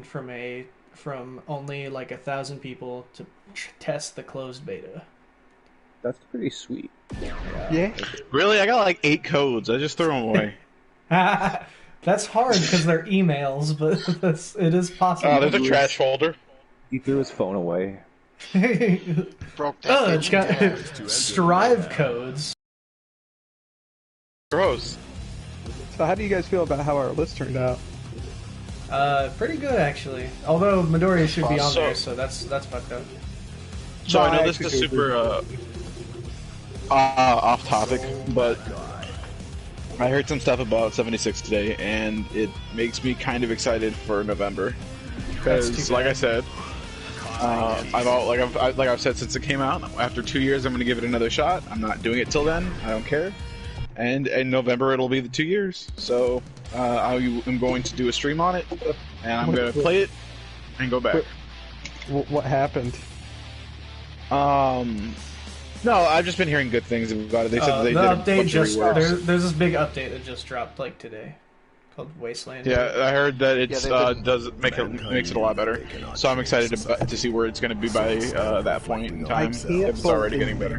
from only like 1,000 people to test the closed beta. That's pretty sweet. Yeah. Really? I got like 8 codes. I just threw them away. That's hard because they're emails, but it is possible. Oh, there's a trash folder. He threw his phone away. Broke that It's got Strive codes. Gross. So how do you guys feel about how our list turned out? Pretty good actually. Although Midoriya should be on So- there, so that's fucked up. So No, I know I this is actually super off topic, but I heard some stuff about 76 today, and it makes me kind of excited for November. That's Because, too like bad. I said, I've said since it came out, after 2 years, I'm going to give it another shot. I'm not doing it till then. I don't care. And in November, it'll be the 2 years. So I'm going to do a stream on it, and I'm going to play it and go back. What happened? No, I've just been hearing good things about it. They said they the did a update bunch of just reworks. there's this big update that just dropped like today, called Wasteland. Yeah, I heard that it's Yeah, they've does make it makes it a lot better. So I'm excited to see where it's going to be by that point in time. If can't it's already believe getting better.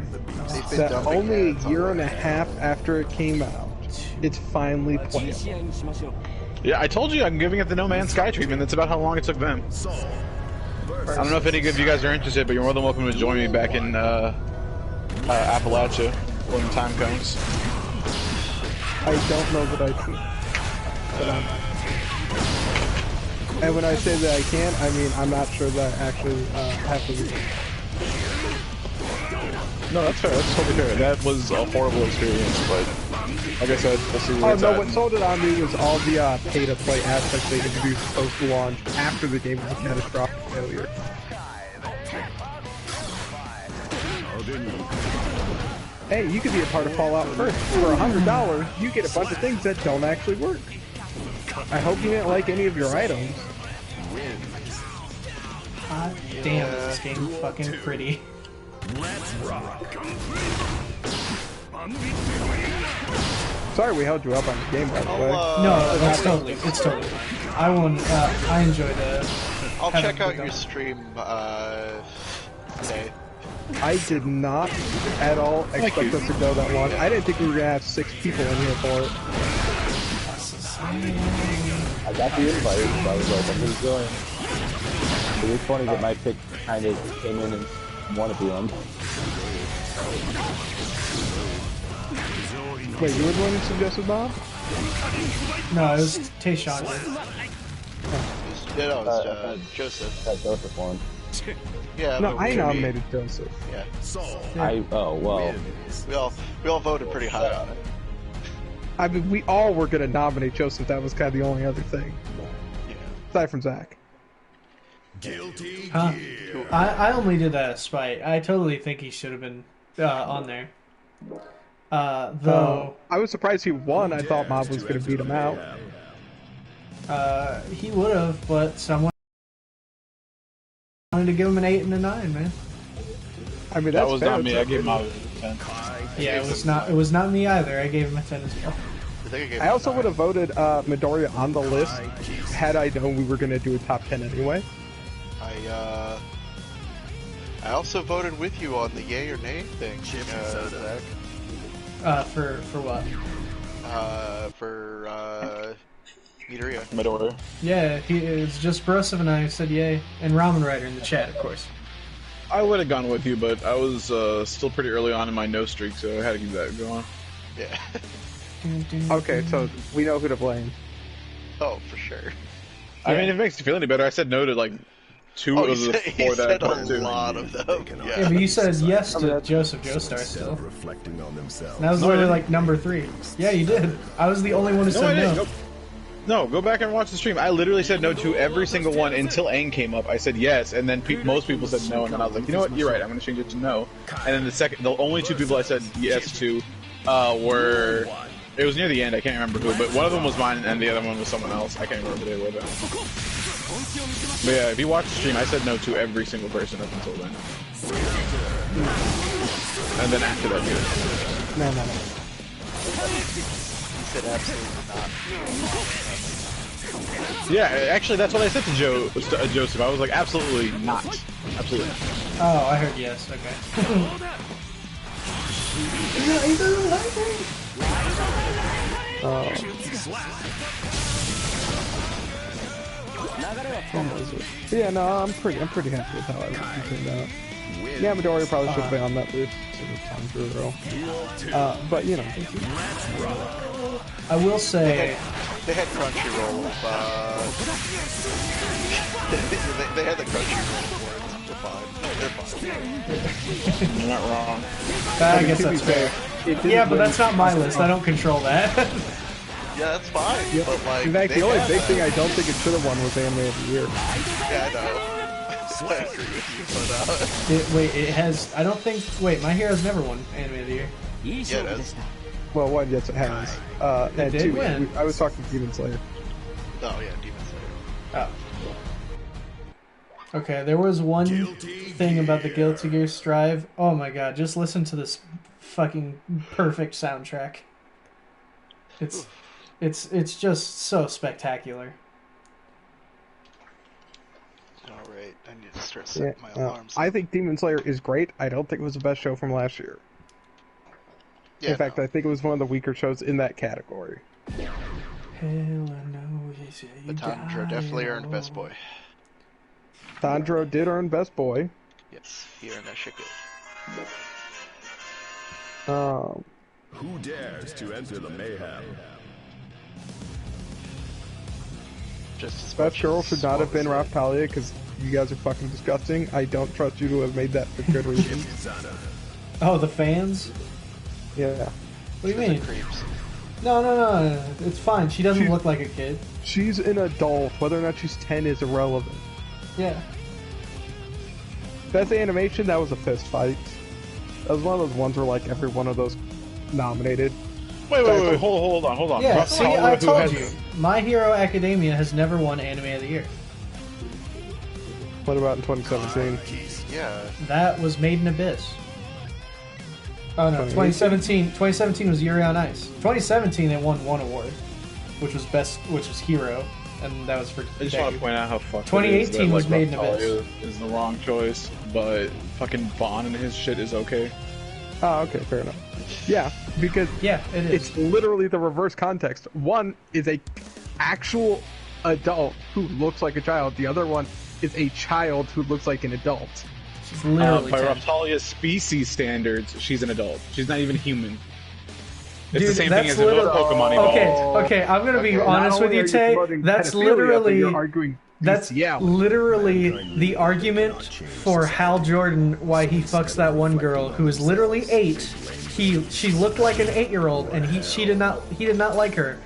They've been That dumping only a ads year already. and a half after it came out, it's finally playable. Yeah, I told you I'm giving it the No Man's Sky treatment. That's about how long it took them. I don't know if any of you guys are interested, but you're more than welcome to join me back in Appalachia when the time comes. I don't know that I can. And when I say that I can, I mean I'm not sure that I actually have to. No, that's fair. That's totally fair. That was a horrible experience, but like I said, we'll see where Oh it's no, at. what sold it on me was all the pay-to-play aspects they introduced post-launch after the game was a catastrophic failure. Hey, you could be a part of Fallout first. For $100, you get a bunch of things that don't actually work. I hope you didn't like any of your items. God damn, this game fucking pretty. Sorry we held you up on the game, by the way. No, it's totally fine. I won't. I enjoy the. I'll having check out the- your stream today. I did not at all expect us to go that long. I didn't think we were gonna have 6 people in here for it. I got the invite, so I was like, I'm just going. It was funny that my pick kind of came in and one at the end. Wait, you were the one who suggested Bob? No, it was Tayshawn. Yeah, no, it's Joseph. That Joseph one. Yeah, No, but I we- nominated Joseph. Yeah, Oh, well. we all voted pretty high on it. I mean, we all were gonna nominate Joseph. That was kind of the only other thing, Yeah. aside from Zach. Huh? I only did that as spite. I totally think he should have been on there. Though I was surprised he won. I thought Mob was gonna beat him out. he would have, but someone wanted to give him an 8 and a 9, man. I mean, That that's was fair. not me. I gave him a 10. Yeah, it was not. It was not me either. I gave him a 10 as well. I think I gave I him also a would have voted Midoriya on the list had I known we were gonna do a top 10 anyway. 9. I also voted with you on the yay or nay thing, Zach. For what? For Midoriya. Midoriya. Yeah, it's just Broseph and I said yay, and Ramen Rider in the chat, of course. I would have gone with you, but I was still pretty early on in my no streak, so I had to keep that going. Yeah. Okay, so we know who to blame. Oh, for sure. I mean, if it makes you feel any better, I said no to like 2 Oh, of the he 4 that I said put a to. lot of them. Yeah, Yeah. but you said yes to Joseph Joestar still. Reflecting on themselves. And that was No, I literally didn't. like number 3. Yeah, you did. I was the only one who No, I said didn't. no. Go back and watch the stream. I literally said no to every single one until Aang came up. I said yes, and then most people said no, and then I was like, you know what, you're right, I'm going to change it to no. And then the only 2 people I said yes to were, it was near the end, I can't remember who, but one of them was mine, and the other one was someone else. I can't remember who they were though. But yeah, if you watch the stream, I said no to every single person up until then. And then after that, good. No. He said absolutely not. Yeah, actually, that's what I said to Joseph. I was like, absolutely not. Absolutely not. Oh, I heard yes. Okay. Yeah, no, I'm pretty happy with how everything turned out. Yeah, Midoriya probably should have been on that list instead of Tanjiro. But you know, I will say, They had Crunchyroll. They had the Crunchyroll awards. They're fine. They're fine. You're not wrong. I guess that's fair. Yeah, but that's not my list. I don't control that. Yeah, that's fine. But like, in fact, they the only had big that. thing I don't think it should have won was Anime of the Year. Yeah, I know. I agree with you, but Wait, it has. I don't think. Wait, My Hero's never won Anime of the Year. yeah, it is. Well, one, yes, it has. And did two, win. I was talking Demon Slayer. Oh yeah, Demon Slayer. Oh. Okay, there was one thing about the Guilty Gear Strive. Oh my god, just listen to this fucking perfect soundtrack. It's just so spectacular. Alright, I need to start setting my alarms. I think Demon Slayer is great. I don't think it was the best show from last year. Yeah, In fact, no. I think it was one of the weaker shows in that category. Hell, I know you say you But Tanjiro definitely earned Best Boy. Tanjiro did earn Best Boy. Yes, he earned that shit good. Who dares to enter the mayhem? Just as Best much Girl as should not have been what was Ralph Talia because you guys are fucking disgusting. I don't trust you to have made that for good reason. Oh, the fans? Yeah. What do you it? mean? Creeps. No. It's fine. She doesn't She- look like a kid. She's an adult. Whether or not she's 10 is irrelevant. Yeah. Best animation, that was a fist fight. That was one of those ones where like every one of those nominated. Wait, hold on. Yeah, Ralph see, Talia, I who told has- you. My Hero Academia has never won Anime of the Year. What about in 2017? Yeah, That was Made in Abyss. Oh no, 2018? 2017 was Yuri on Ice. 2017 it won one award, which was Hero, and that was for I just want to point out how fucked 2018 was Made in Ralph Abyss. Talia is the wrong choice, but fucking Bond and his shit is okay. Oh, okay, fair enough. Yeah, because Yeah, it is. it's literally the reverse context. One is a actual adult who looks like a child. The other one is a child who looks like an adult. She's literally By 10. Ralph Talia's species standards, she's an adult. She's not even human. It's Dude, the same thing that's as in literally- Pokemon Evolved. Okay, I'm gonna be Okay. honest with you, Tay. That's literally You're arguing. that's yeah. literally the argument for Hal Jordan why he fucks that one girl who is literally 8. She looked like an 8-year-old and he did not like her.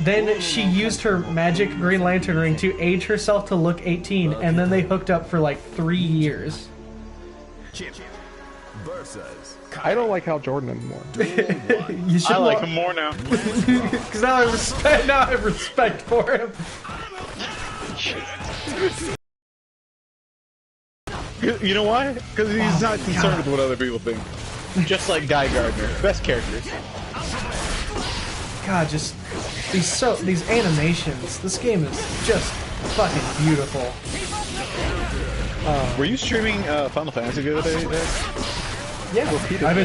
Then she used her magic Green Lantern ring to age herself to look 18, and then they hooked up for like 3 years. Versus I don't like Hal Jordan anymore. You should I like him more now. because now I have respect for him. You know why? Because he's not concerned with what other people think. Just like Guy Gardner, best character. God, just these animations. This game is just fucking beautiful. Were you streaming Final Fantasy the other day? Yeah, I've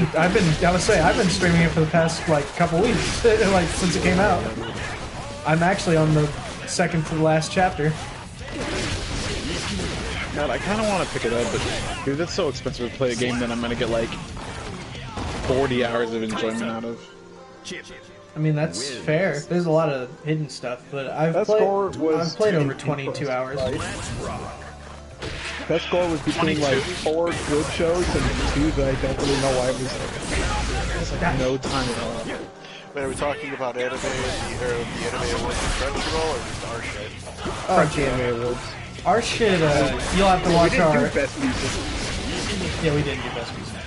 been streaming it for the past like couple weeks, like since it came out. I'm actually on the second to the last chapter. God, I kind of want to pick it up, but dude, that's so expensive to play a game that I'm gonna get like 40 hours of enjoyment out of. I mean, that's fair. There's a lot of hidden stuff, but Best score was I've played over 22 hours. Best score was between like 4 good shows and 2 that I don't really know why it was there. No time at all. Wait, are we talking about anime, the anime awards in Crunchyroll, or just our shit? Crunchy Anime Awards. Our shit, you'll have to We watch didn't our. do best music. Yeah, we didn't do best music.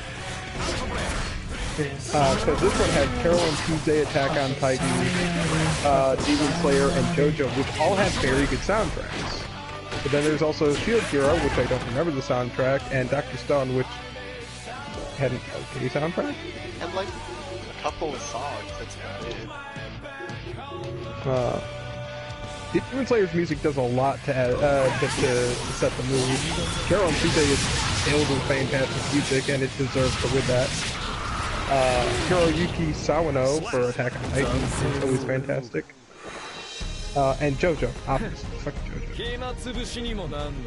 Because this one had Carol and Tuesday, Attack on Titan, Demon Slayer, and JoJo, which all have very good soundtracks. But then there's also Shield Hero, which I don't remember the soundtrack, and Dr. Stone, which had an okay soundtrack. And like a couple of songs, that's about it. Demon Slayer's music does a lot to add, to set the mood. Carol and Tuesday is filled with fantastic music, and it deserves to win that. Hiroyuki Sawano for Attack on Titan is always fantastic. And JoJo, obviously. Fuck JoJo.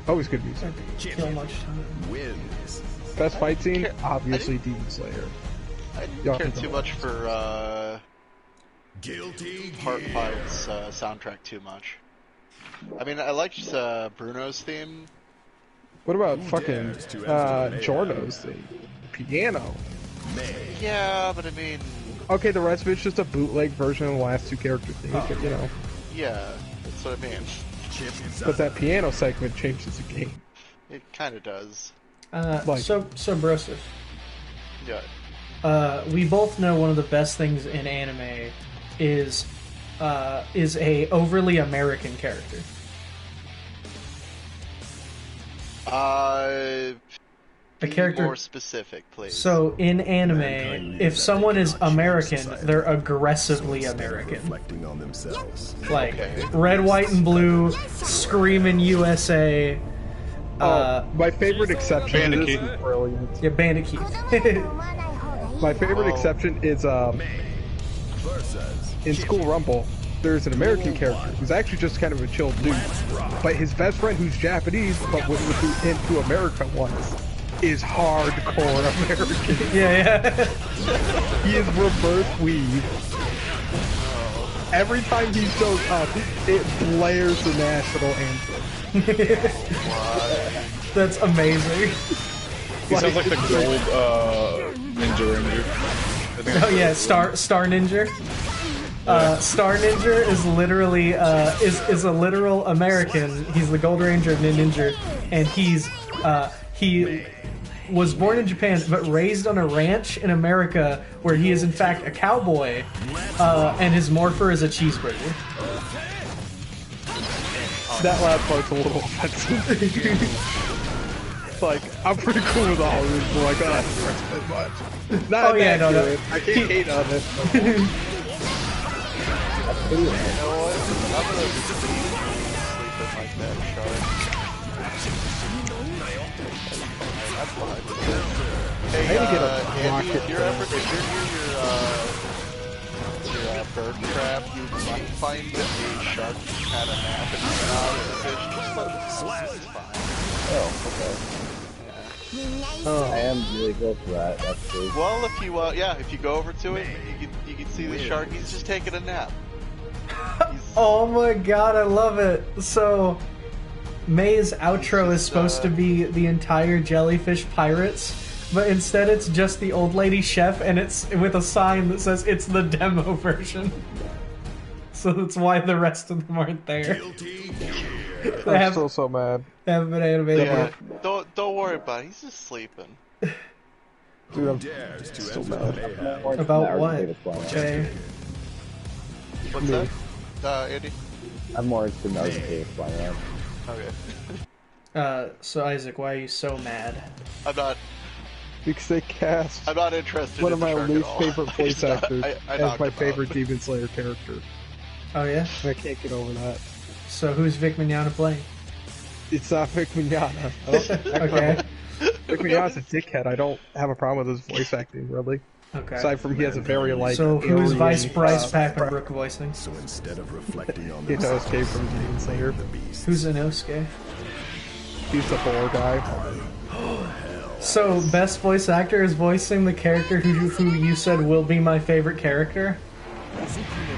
Always good music. Kill much time. Wins. Best fight scene, obviously Demon Slayer. I didn't Y'all care can too go. much for Guilty Part Gear. 5's soundtrack too much. I mean, I liked Bruno's theme. What about Who fucking dares to enter the Giorno's thing? Piano. Yeah, but I mean, Okay, the rest of it's just a bootleg version of the last two character themes, but you know. yeah, that's what I mean. But that piano segment changes the game. It kind of does. Like- So Broseph, Yeah. we both know one of the best things in anime is a overly American character. A Be character. more specific, please. So in anime, if someone is American, they're aggressively American. Reflecting on themselves. Like Okay. red, white, and blue, screaming USA. My favorite exception to this Bandit is brilliant. Yeah, Bandit Keith. My favorite exception is Versus. in School Rumble. There's an American character who's actually just kind of a chill dude, but his best friend, who's Japanese but with into America once, is hardcore American. Yeah. He is reverse weave. Every time he shows up, it blares the national anthem. That's amazing. He sounds like the gold Ninja Ranger. I think Oh yeah, Star Ninja. Star Ninja is literally is a literal American. He's the Gold Ranger of Ninja, and he was born in Japan but raised on a ranch in America where he is in fact a cowboy, and his morpher is a cheeseburger. That last part's a little offensive. Like, I'm pretty cool with all of this, but like, oh, that hurts so much. Not Oh, yeah, no, no. accurate. I can't hate on it. You know what? I'm gonna be sleeping like that, Shark. I'm fine with it. Hey, I need to get a Andy, rocket if you're ever your bird trap, you might find a shark had a nap and it's not a fish. Just let it slap. It's fine. Oh, okay. I am really close to that. That's true. Well, if you go over to it, you can see the shark. He's just taking a nap. Oh my god, I love it. So May's outro is supposed to be the entire Jellyfish Pirates, but instead it's just the old lady chef, and it's with a sign that says it's the demo version. So that's why the rest of them aren't there. Guilty They I'm have, still so mad. they haven't been animated Yeah, yet. don't worry about it. He's just sleeping. Dude, I'm dares to enter the mayhem. About what, Jay? What's that? Andy? I'm more into Naruto explaining that. Okay. So Isaac, why are you so mad? because they cast I'm not interested one in of the my shark least at all. favorite voice He's not- actors I as knocked my him out. favorite Demon Slayer character. Oh yeah? And I can't get over that. So who's Vic Mignogna playing? It's not Vic Mignogna. I don't- Okay. Vic Mignogna's a dickhead. I don't have a problem with his voice acting, really. Okay. Aside from he has a very, like, So who's alien, Vice Bryce uh, Papenbrook voicing? So instead of reflecting on He does themselves, escape from Demon Slayer. Who's Inosuke? He's the boar guy. So best voice actor is voicing the character who you said will be my favorite character?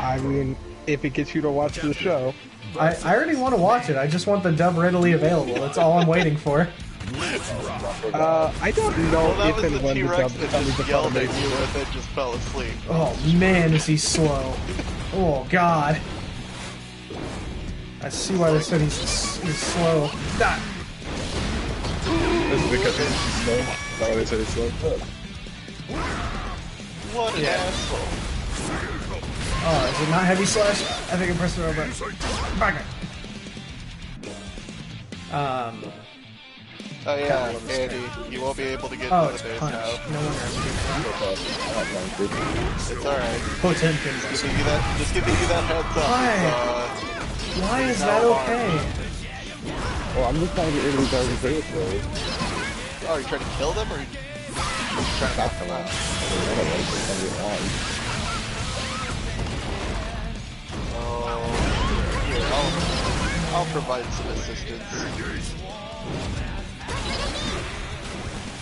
I mean, if it gets you to watch the show. I already want to watch it. I just want the dub readily available. That's all I'm waiting for. I don't know Well, that if was and the when the T-Rex dub that comes just to yelled at you Funimation. and then just fell asleep. Oh man, is he slow. Oh god. I see why they said he's slow. Ah. That's because it's slow. That's why they said it's slow. What an asshole. Oh, is it not heavy slash? I think I pressed the wrong button. Back it. Oh yeah, Andy, you won't be able to get Oh, to it's the base punch. now. No wonder I'm It's alright. Potemkin. Just giving you that heads up. Why? Why is that okay? Well, I'm just trying to get rid of these Isaiah trolls. Oh, are you trying to kill them, or are you trying to knock them out? Oh, here, I'll provide some assistance.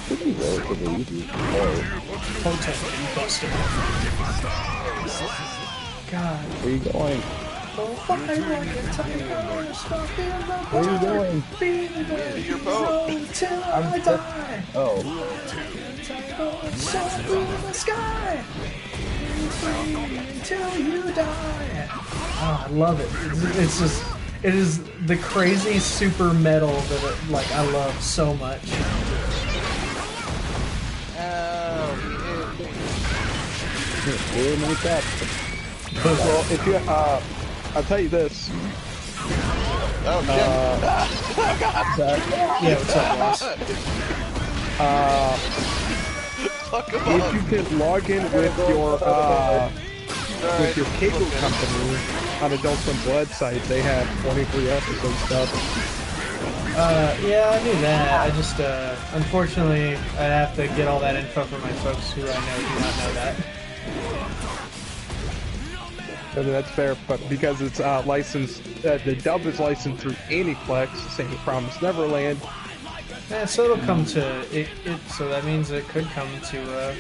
Should be relatively easy. Potent busted. God. Where are you going? Where Where are you going? Your boat. Till I die. Oh. Soar through the sky. Until you die. Oh, I love it. It's just, it is the crazy super metal that like I love so much. Where am I at? Well, if you, I'll tell you this. Oh, Yeah, what's up, boss? fuck him If up. you could log in with your cable company on Adult Swim Blood site, they have 23 episode stuff. Yeah, I knew that. I just, unfortunately, I have to get all that info from my folks who I know do not know that. I mean, that's fair, but because it's licensed, the dub is licensed through Aniplex, same as Promised Neverland. Yeah, so it'll come to it. So that means it could come to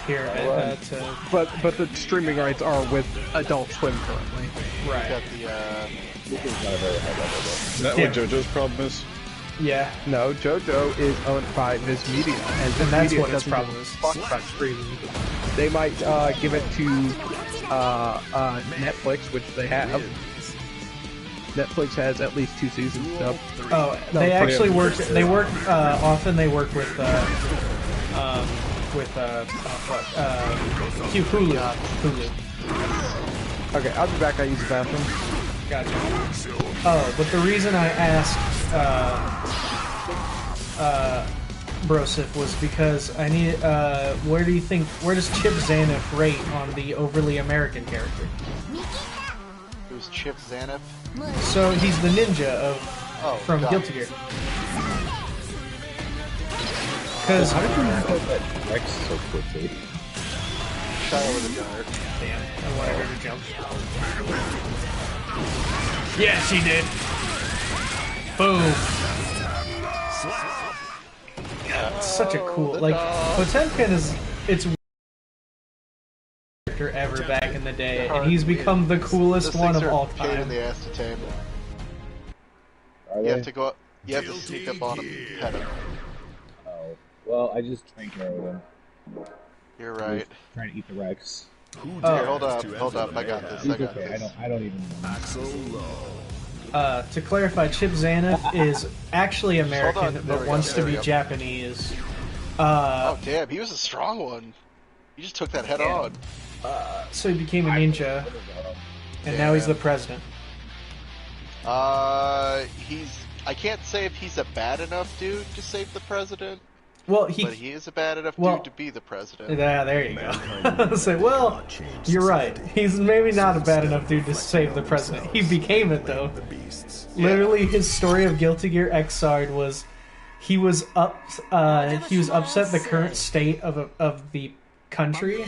here to But the streaming rights are with Adult Swim currently. right. Got the, This is not a very high level Is that what JoJo's problem is? Yeah, No, JoJo is owned by Viz Media, and Viz that's Media what its doesn't problem give a is. fuck about streaming. They might give it to Netflix, which they have. Netflix has at least 2 seasons stuff. Oh, No, they actually yeah. work. They work often. They work with Hulu. Hulu. Okay, I'll be back. I use the bathroom. Gotcha. Oh, but the reason I asked Brosif was because I need. Where does Chip Zanuck rate on the overly American character? who's Chip Zanuck? So he's the ninja from God. Guilty Gear. Because How did you put that Rex so quickly? Shot over the dark. damn, I wanted her to jump. Yeah, she did. Boom. It's such a cool like Potemkin is it's character ever back in the day, and he's become the coolest Those one things of are all pain in time. the ass to tame. Are You they? have to go up. You have to sneak up on him and pet him. Oh. Well, I just train care of them. You're right. Trying to eat the Rex. Who Here, dares hold up, to hold enter up. the I got mayhem? this. I got Okay, this. I don't even know. Axel Low. To clarify, Chip Zanuck is actually American, Hold on, there but we wants go, to there be we go. Japanese. Oh damn, he was a strong one. You just took that head on. So he became a ninja, and now he's the president. He's. I can't say if he's a bad enough dude to save the president, Well, but he is a bad enough well- dude to be the president. Yeah, there you go. So, well, you're right. He's maybe not a bad enough dude to save the president. He became it, though. The beasts. Literally, his story of Guilty Gear Xrd was he was upset the current state of the country.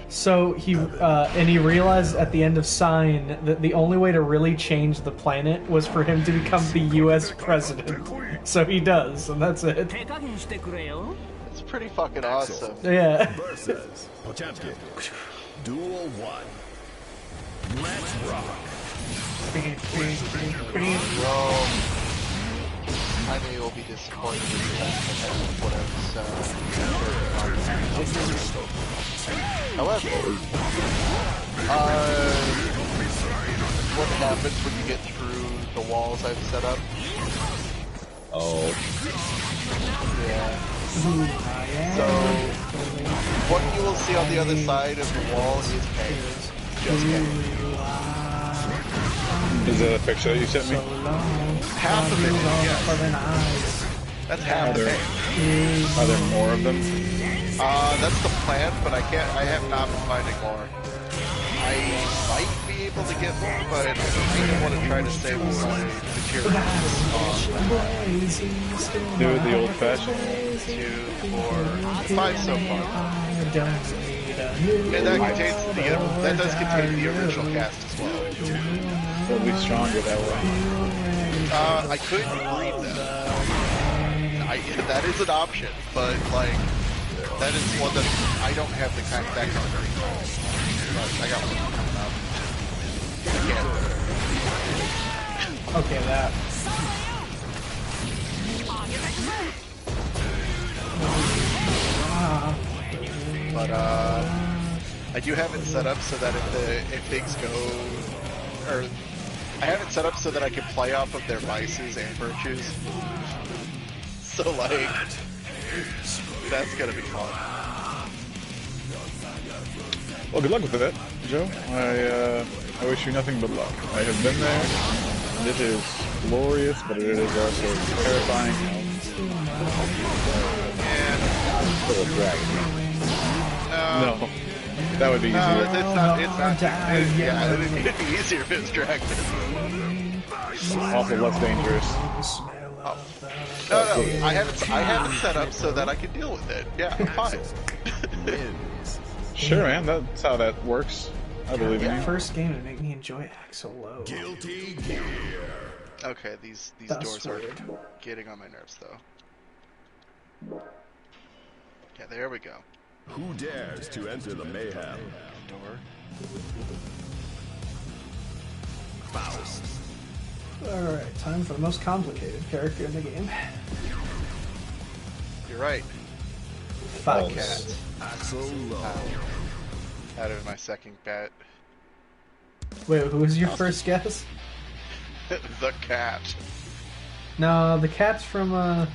So he realized at the end of Sign that the only way to really change the planet was for him to become the U.S. president. So he does, and that's it. It's pretty fucking awesome. Yeah. Versus Potemkin. Duel 1. Let's rock. Well, I may will be disappointed in the fact that that's what I was However, what happens when you get through the walls I've set up? Oh. Yeah. So, what you will see on the other side of the wall is chaos. Just chaos. Is that a picture that you sent me? Half of it is yes. That's half of it. Are there more of them? That's the plan, but I have not been finding more. I might be be able to get more, but I didn't want to try to save my materials Do it the old-fashioned. 2, 4, 5 so far. And that contains that does contain the original cast as well. So it'll be stronger that way. I couldn't breed them. That is an option, but like that is one that I don't have the kind that kind of breed. I got one coming up. Yeah. Okay, that. But I do have it set up so that if things go, or I have it set up so that I can play off of their vices and virtues. So like, that's gonna be fun. Well, good luck with it, Joe. I wish you nothing but luck. I have been there. And it is glorious, but it is also terrifying. No, that would be easier. It's not. Yeah, it'd be easier if it's dragged. Also less dangerous. Oh. No, I have it set up so that I can deal with it. Yeah, I'm fine. Sure, man. That's how that works. I believe in you. First game to make me enjoy Axel Low. Guilty Gear. Okay, these doors are getting on my nerves though. Yeah, there we go. Who dares to enter the mayhem? Door. Faust. Alright, time for the most complicated character in the game. You're right. Faust. Cat. Axel Low. Out of my second bet. Wait, who was your first guess? The cat. No, the cat's from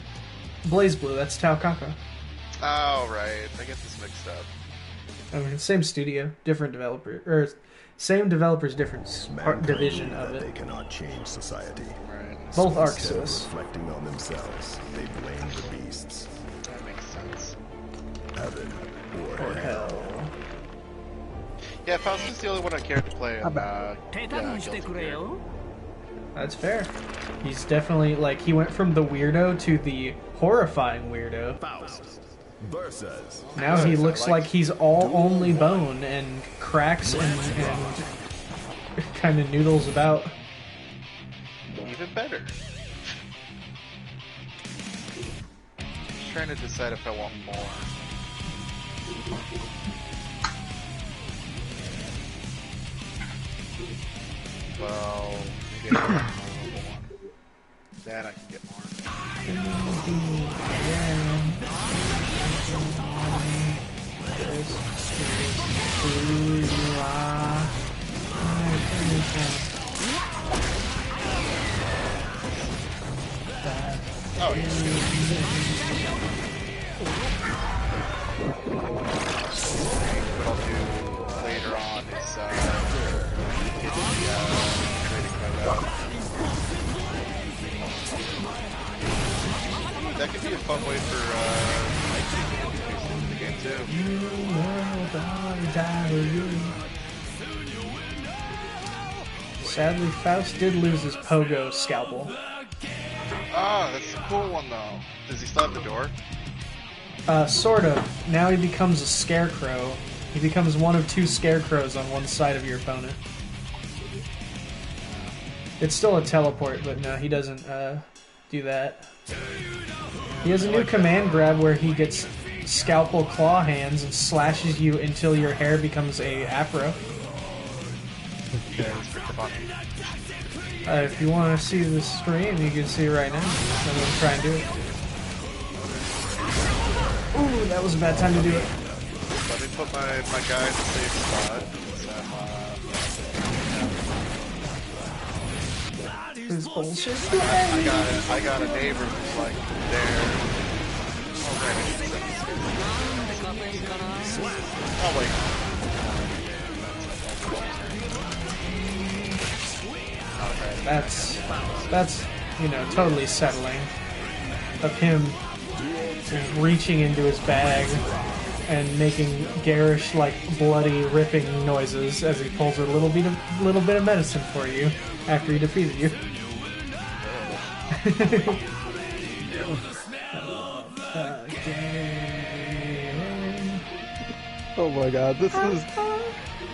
Blaze Blue. That's Tao Kako. Oh, right. I get this mixed up. I mean, same studio, different developer, or same developer's different division of They it. cannot change society. Right. Both So Arc instead of Sys. reflecting on themselves, they blame the beasts. That makes sense. Heaven or Or hell. hell. Yeah, Faust is the only one I care to play in Guilty Gear. That's fair. He's definitely, like, he went from the weirdo to the horrifying weirdo. Faust versus Now he Nice, I looks like like it. he's all only bone and cracks and kind of noodles about. Even better. Just trying to decide if I want more. Well, maybe I can get more one. Then I can get more. Oh, yeah. What I'll do later on is get the trading card out. That could be a fun way for the game too. Sadly, Faust did lose his pogo scalpel. Ah, that's a cool one though. Does he still have the door? Sort of. Now he becomes a scarecrow. He becomes one of two scarecrows on one side of your opponent. It's still a teleport, but no, he doesn't do that. He has a new command grab where he gets scalpel claw hands and slashes you until your hair becomes a afro. Yeah, it's pretty funny. If you want to see the stream, you can see it right now. I'm going to try and do it. Ooh, that was a bad time to do it. Let me put my guy in the safe spot. This bullshit. I got a neighbor who's like there. Oh, right, I should set this. Oh, wait. That's you know, totally settling. Of him just reaching into his bag. and making garish, like bloody, ripping noises as he pulls a little bit of medicine for you after he defeated you. Oh my god, this is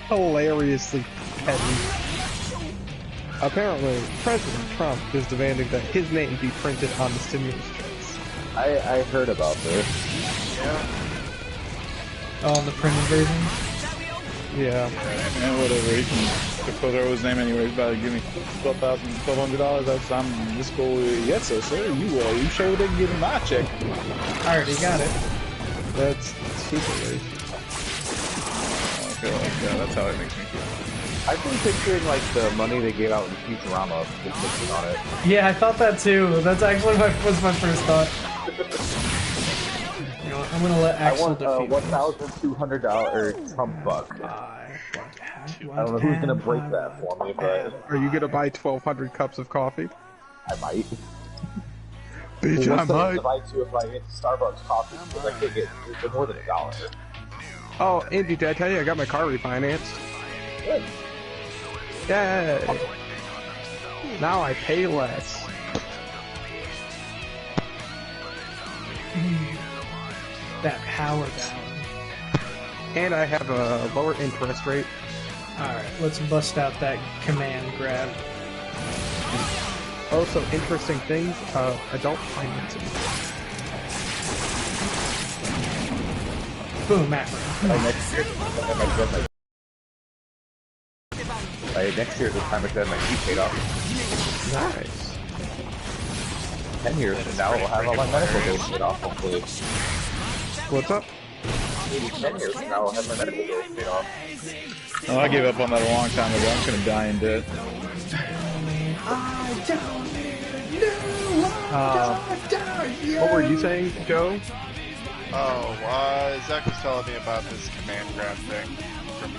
hilariously petty. Apparently, President Trump is demanding that his name be printed on the stimulus checks. I heard about this. Oh, on the printed version? Yeah. And whatever, he can throw his name anywhere. He's about to give me $1,200. I'm this cool. Yes, sir. You sure they can give me my check? I already got it. That's super racist. I feel like that's how it makes me feel. I've been picturing like the money they gave out in Futurama, just looking on it. Yeah, I thought that too. That's actually was my first thought. You know what, I'm gonna let Axel defeat I want $1,200 Trump buck. I don't know who's gonna break that for me, but Are you gonna buy 1,200 cups of coffee? I might. Bitch, I might. If I get Starbucks coffee, because I can't get more than $1. Oh, Andy, did I tell you I got my car refinanced? Good. Yay! Now I pay less. that power down. And I have a lower interest rate. Alright, let's bust out that command grab. Also, interesting things, adult financing. Boom, macro. Next year, this time I said my Jeep paid off. Nice. 10 years from now, we'll have all my medical bills paid off, hopefully. What's up? Maybe 10 years from now, I'll have my medical bills paid off. Oh, I gave up on that a long time ago. I'm just gonna die in debt. What were you saying, Joe? Oh, Zach was telling me about this command grab thing from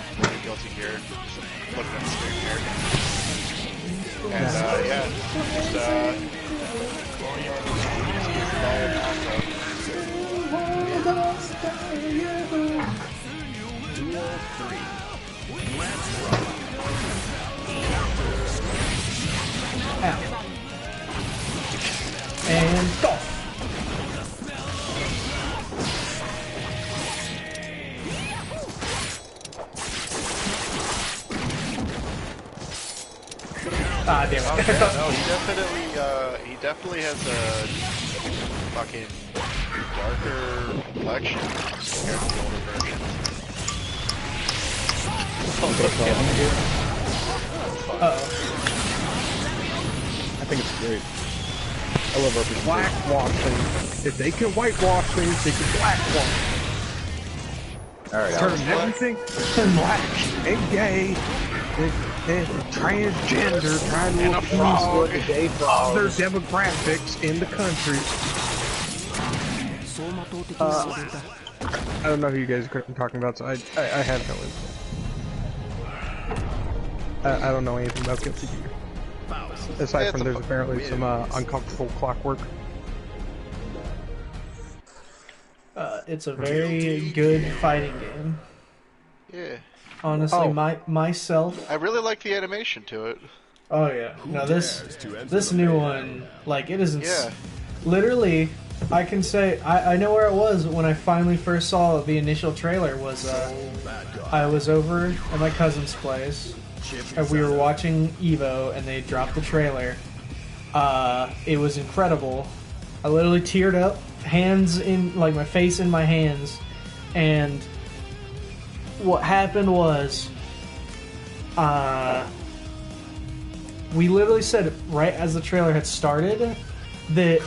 Guilty Gear. Just put it on the screen here. And, yeah, Out. And golf. Ah, damn it. no, he definitely has a fucking darker complexion compared to the older version. Uh-oh. I think it's great. I love our Blackwashing. If they can whitewash things, they can blackwash. Alright, Turn everything black and gay and transgender, trying to appease other demographics in the country. I don't know who you guys are talking about, so I have no info. I don't know anything about Guilty Gear. Aside from there's apparently some uncomfortable clockwork. It's a very good fighting game. Yeah. Honestly, myself. I really like the animation to it. Oh yeah. No, this new one, like it isn't. Yeah. Literally, I can say I know where it was when I finally first saw the initial trailer. Was I was over at my cousin's place, and we were watching Evo, and they dropped the trailer. It was incredible. I literally teared up, hands in, like my face in my hands, and what happened was, we literally said right as the trailer had started that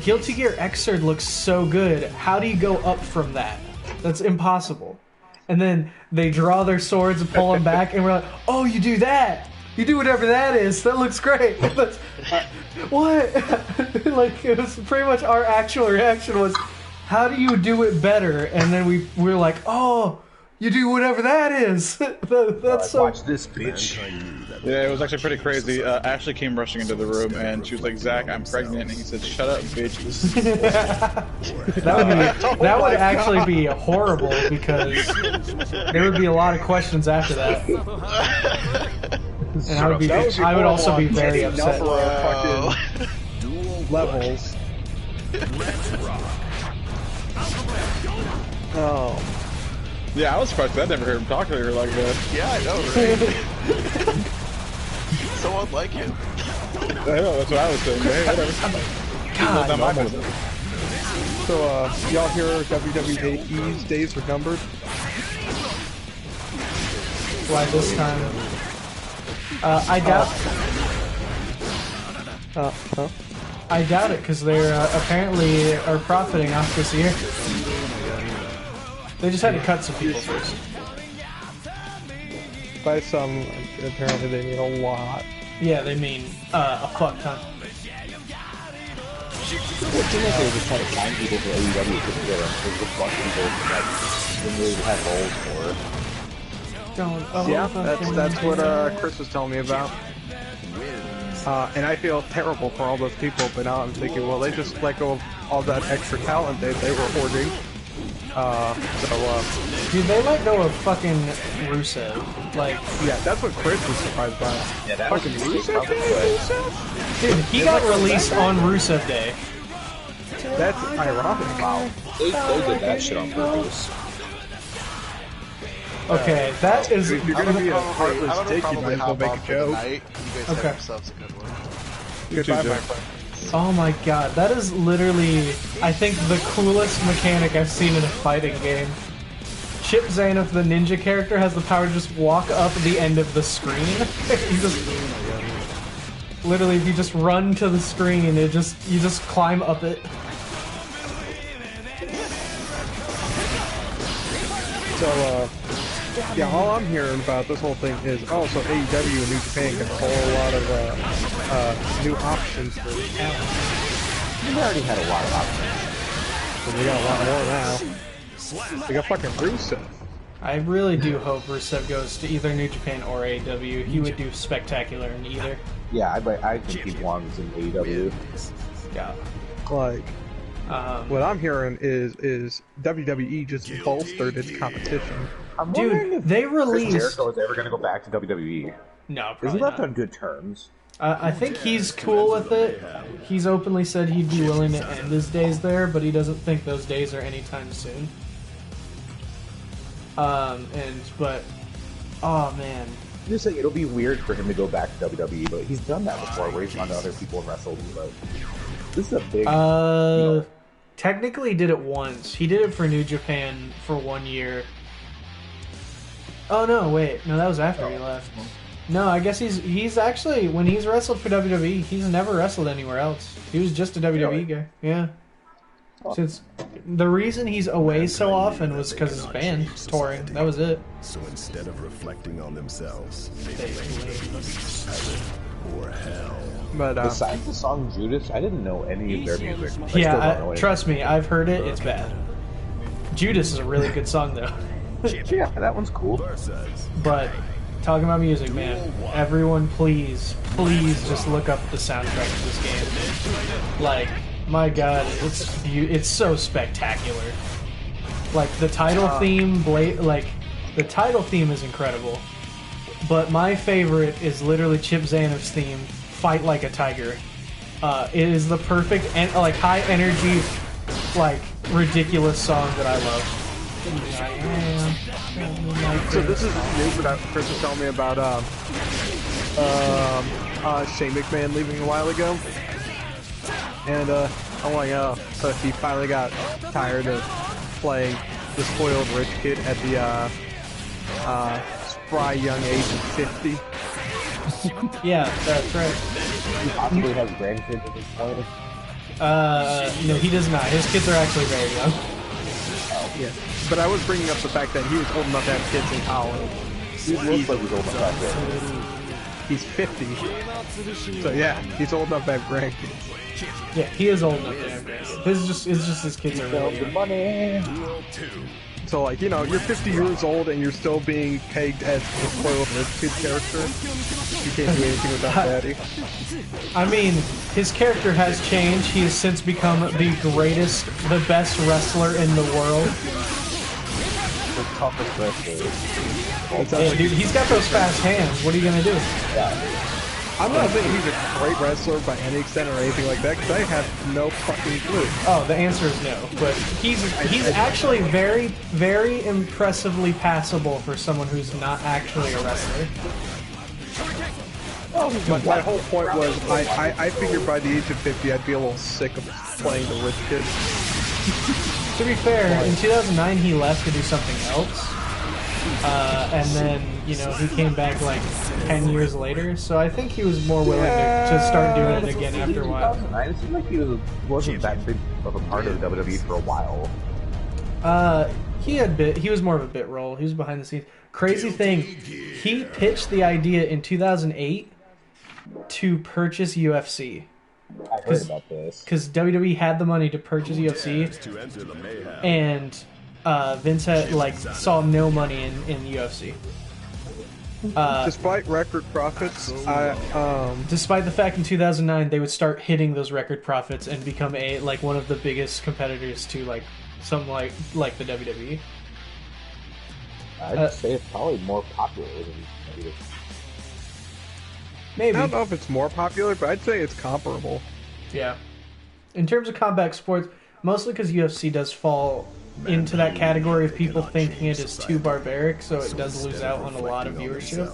Guilty Gear Xrd looks so good. How do you go up from that? That's impossible. And then they draw their swords and pull them back, and we're like, oh, you do that. You do whatever that is. That looks great. That's, what? Like, it was pretty much our actual reaction was, how do you do it better? And then we were like, oh, You do whatever that is. That's so. Watch this, bitch. Yeah, it was actually pretty crazy. Ashley came rushing into the room and she was like, "Zach, I'm pregnant," and he said, "Shut up, bitch." That would actually be horrible because there would be a lot of questions after that, and I would also be very upset. Number of fucking levels. Oh. Yeah, I was surprised. I never heard him talk to her like that. Yeah, I know, right? So unlike him. I know, that's what I was saying. Hey, whatever. God, Not my business. So, y'all hear WWE's days are numbered? why this time? I doubt. Huh? I doubt it because they're apparently are profiting off this year. They just had to cut some people first. By some, apparently they mean a lot. Yeah, they mean a fuck ton. It seems like they were just trying to find people for AEW to get them. There's a bunch of people that didn't really have roles for. Don't. Yeah, that's what Chris was telling me about. And I feel terrible for all those people, but now I'm thinking, well, they just let go of all that extra talent they were hoarding. Dude, they let go of fucking Rusev. Like, Yeah, that's what Chris was surprised by. Yeah, that Fucking was Rusev Day? dude, he got released on Rusev Day. That's ironic. Wow. They did that shit on purpose. Okay, that is. If you're gonna be a I'm heartless gonna dick, you might probably as well hop make off a for the joke. night. You guys Okay. have yourselves a good one. Goodbye, too, my Joe. friend. Oh my god, that is literally, I think, the coolest mechanic I've seen in a fighting game. Chip Zanoff, the ninja character, has the power to just walk up the end of the screen. You just literally, if you just run to the screen, you just climb up it. So, yeah, all I'm hearing about this whole thing is, oh, so AEW and New Japan get a whole lot of new options for talent. We already had a lot of options. So they got a lot more now. They got fucking Rusev. I really do hope Rusev goes to either New Japan or AEW. He would do spectacular in either. Yeah, I think he belongs in AEW. Yeah. Like, what I'm hearing is WWE just bolstered its competition. I'm wondering Dude, if they Chris released. Jericho is ever going to go back to WWE. No, Is probably he left not. on good terms? I think he's cool with it. He's openly said he'd be willing to end his days there, but he doesn't think those days are anytime soon. But oh man, I'm just saying, it'll be weird for him to go back to WWE, but he's done that before, where he's gone to other people and wrestled. But this is a big. technically he did it once. He did it for New Japan for 1 year. Oh no, wait, no, that was after he left. No, I guess he's actually, when he's wrestled for WWE, he's never wrestled anywhere else. He was just a WWE guy. Yeah. Since the reason he's away so often was because his band's touring. That was it. So instead of reflecting on themselves, they or hell. But, Besides the song Judas, I didn't know any of their music. I still don't know Yeah, any. trust me, I've heard it. It's bad. Judas is a really good song though. Yeah, that one's cool. But talking about music, man, everyone, please just look up the soundtrack to this game. Like, my God, it's so spectacular. Like the title theme, the title theme is incredible. But my favorite is literally Chip Zanoff's theme, "Fight Like a Tiger." It is the perfect and like high energy, like ridiculous song that I love. so this is news that Chris was telling me about Shane McMahon leaving a while ago. And I'm like, oh, so he finally got tired of playing the spoiled rich kid at the spry young age of 50. Yeah, that's right. He possibly has grandkids at this point. No, he does not. His kids are actually very young. Yeah. But I was bringing up the fact that he was old enough to have kids in college. He looks like he's old enough back there. He's 50. So yeah, he's old enough to have grandkids. Yeah, he is old enough to have grandkids. It's just his kids are really young. Money. So like, you know, you're 50 years old and you're still being pegged as the spoiled rich kid character. You can't do anything without daddy. I mean, his character has changed. He has since become the best wrestler in the world. The toughest wrestler. Yeah, dude, he's got those fast hands. What are you gonna do? I'm not saying he's a great wrestler by any extent or anything like that, because I have no fucking clue. Oh, the answer is no. But he's actually very, very impressively passable for someone who's not actually a wrestler. My whole point was, I figured by the age of 50 I'd be a little sick of playing the rich kid. To be fair, in 2009 he left to do something else. And then, you know, he came back like 10 years later, so I think he was more willing to start doing it again after a while. It seemed like he wasn't that big of a part of WWE for a while. He was more of a bit role. He was behind the scenes. Crazy thing, he pitched the idea in 2008 to purchase UFC. I heard about this. Because WWE had the money to purchase UFC, and Vince had, saw no money in UFC. Despite record profits, despite the fact in 2009 they would start hitting those record profits and become one of the biggest competitors to something like the WWE. I'd say it's probably more popular than WWE. Maybe. I don't know if it's more popular, but I'd say it's comparable. Yeah. In terms of combat sports, mostly because UFC does fall into that category of people thinking it is too barbaric, so it does lose out on a lot of viewership.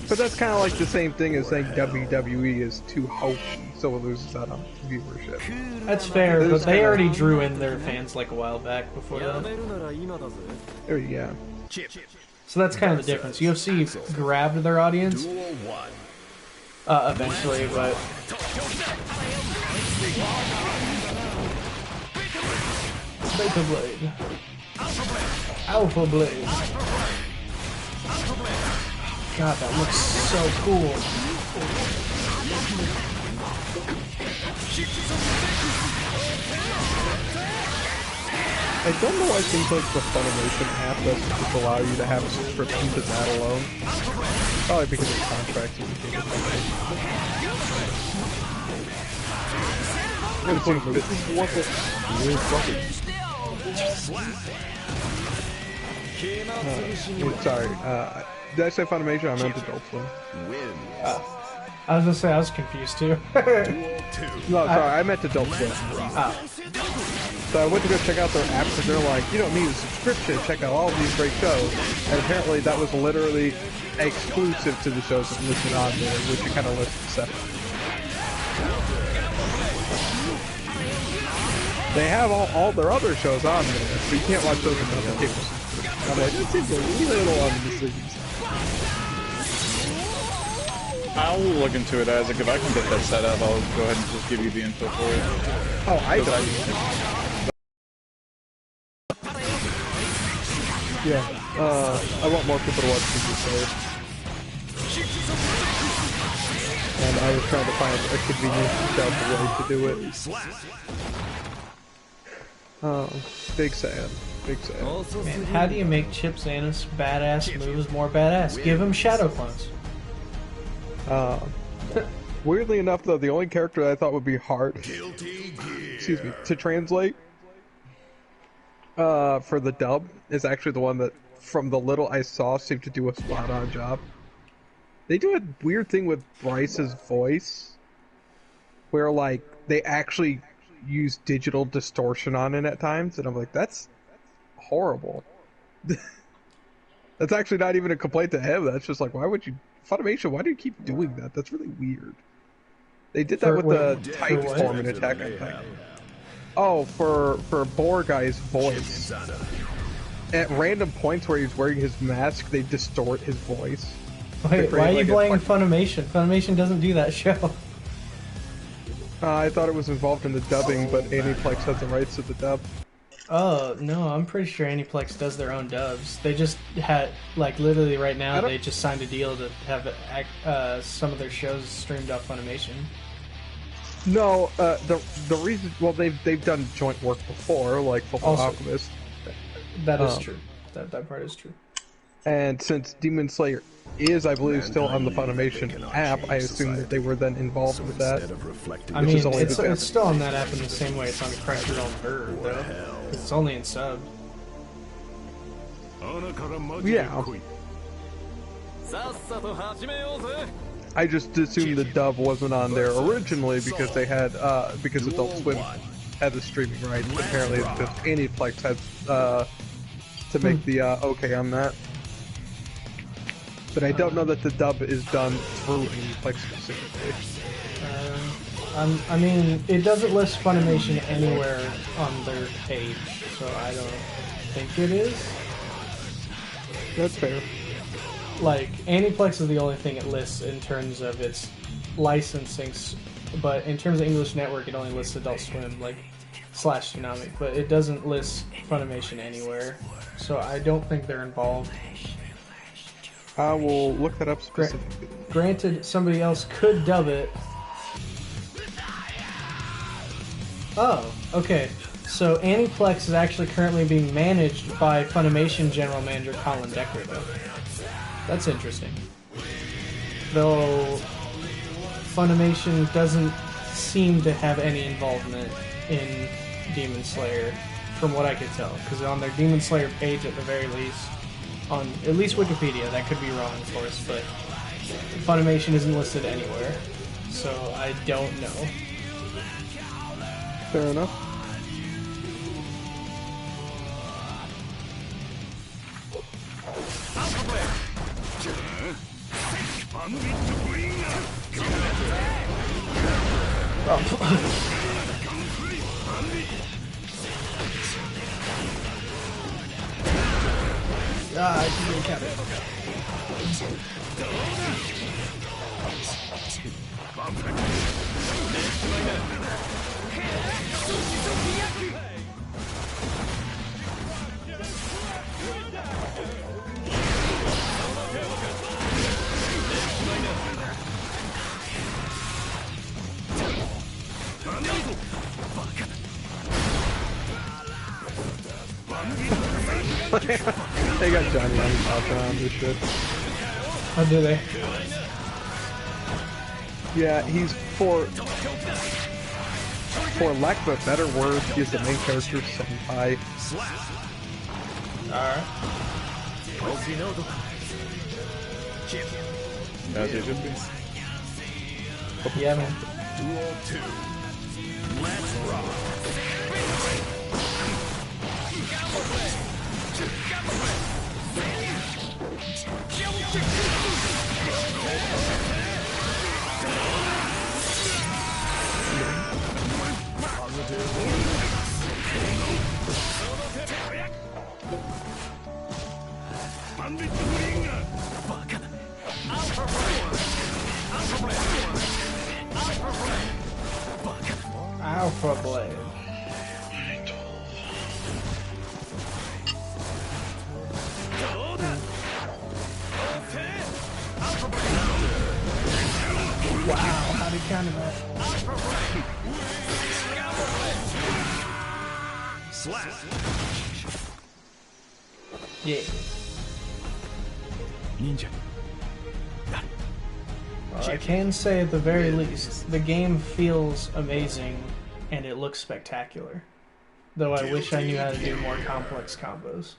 But that's kind of like the same thing as saying WWE is too hokey, so it loses out on viewership. That's fair, but they already drew in their fans a while back before that. Yeah. So that's kind of the difference. UFC grabbed their audience eventually, but Beta Blade. Alpha Blade. God, that looks so cool. I don't know why things like the Funimation app doesn't just allow you to have a subscription to that alone. Probably because of contracts with the This is what the weird fucking... sorry, did I say Funimation? I meant Adult Swim. I was gonna say, I was confused too. No, sorry, I meant Adult Swim. So I went to go check out their app because they're like, you don't need a subscription to check out all of these great shows. And apparently that was literally exclusive to the shows that listed on there, which you kind of listed separate. They have all their other shows on there, but you can't watch those without the cable subscription. I'm like, this seems a little on the decisions. I'll look into it, Isaac. If I can get that set up, I'll go ahead and just give you the info for it. Oh, I don't. Yeah, I want more people to watch Super Saiyan. And I was trying to find a convenient way to do it. Big sad. Big sad. Man, how do you make Chip Zanus badass moves more badass? Give him shadow clones. Weirdly enough, though, the only character that I thought would be hard, excuse me, to translate for the dub is actually the one that, from the little I saw, seemed to do a spot-on job. They do a weird thing with Bryce's voice, where they actually use digital distortion on it at times, and I'm like, that's horrible. That's actually not even a complaint to him. That's just like, why would you, Funimation? Why do you keep doing that? That's really weird. They did that with the Titan form in Attack on Titan. Oh, for Boar Guy's voice. At random points where he's wearing his mask, they distort his voice. Wait, why are you blaming Funimation? Funimation doesn't do that show. I thought it was involved in the dubbing, but Aniplex has the rights to the dub. Oh, no, I'm pretty sure Aniplex does their own dubs. They just had, literally right now, they just signed a deal to have some of their shows streamed off Funimation. No, the reason, well, they've done joint work before, like Full Alchemist. That is true. That part is true. And since Demon Slayer is, I believe, still on the Funimation app, I assume that they were then involved with that. I mean, it's still on that app in the same way it's on Crunchyroll and Verve, though. It's only in sub. Yeah. I just assumed the dub wasn't on there originally because they had, because Adult Swim had the streaming rights. Apparently, it's just Aniplex had to make the okay on that. But I don't know that the dub is done through Aniplex specifically. I mean, it doesn't list Funimation anywhere on their page, so I don't think it is. That's fair. Like, Aniplex is the only thing it lists in terms of its licensing, but in terms of English Network, it only lists Adult Swim, like, / Tsunami, but it doesn't list Funimation anywhere, so I don't think they're involved. I will look that up specifically. Granted, somebody else could dub it. Oh, okay. So Aniplex is actually currently being managed by Funimation General Manager Colin Decker, though. That's interesting. Though Funimation doesn't seem to have any involvement in Demon Slayer, from what I could tell. Because on their Demon Slayer page, at the very least, on at least Wikipedia, that could be wrong, of course, but Funimation isn't listed anywhere. So I don't know. Fair enough. I didn't count it. They got Johnny on talking on this shit. How do they? Yeah, he's for lack of a better word, he's the main character, senpai. Alright. As it should be. Yeah, man. Duel 2. Let's rock. Alpha Blade. Wow, how did he counter that? Slap. Yeah. Ninja. Well, I can say at the very least, the game feels amazing and it looks spectacular. Though I wish I knew how to do more complex combos.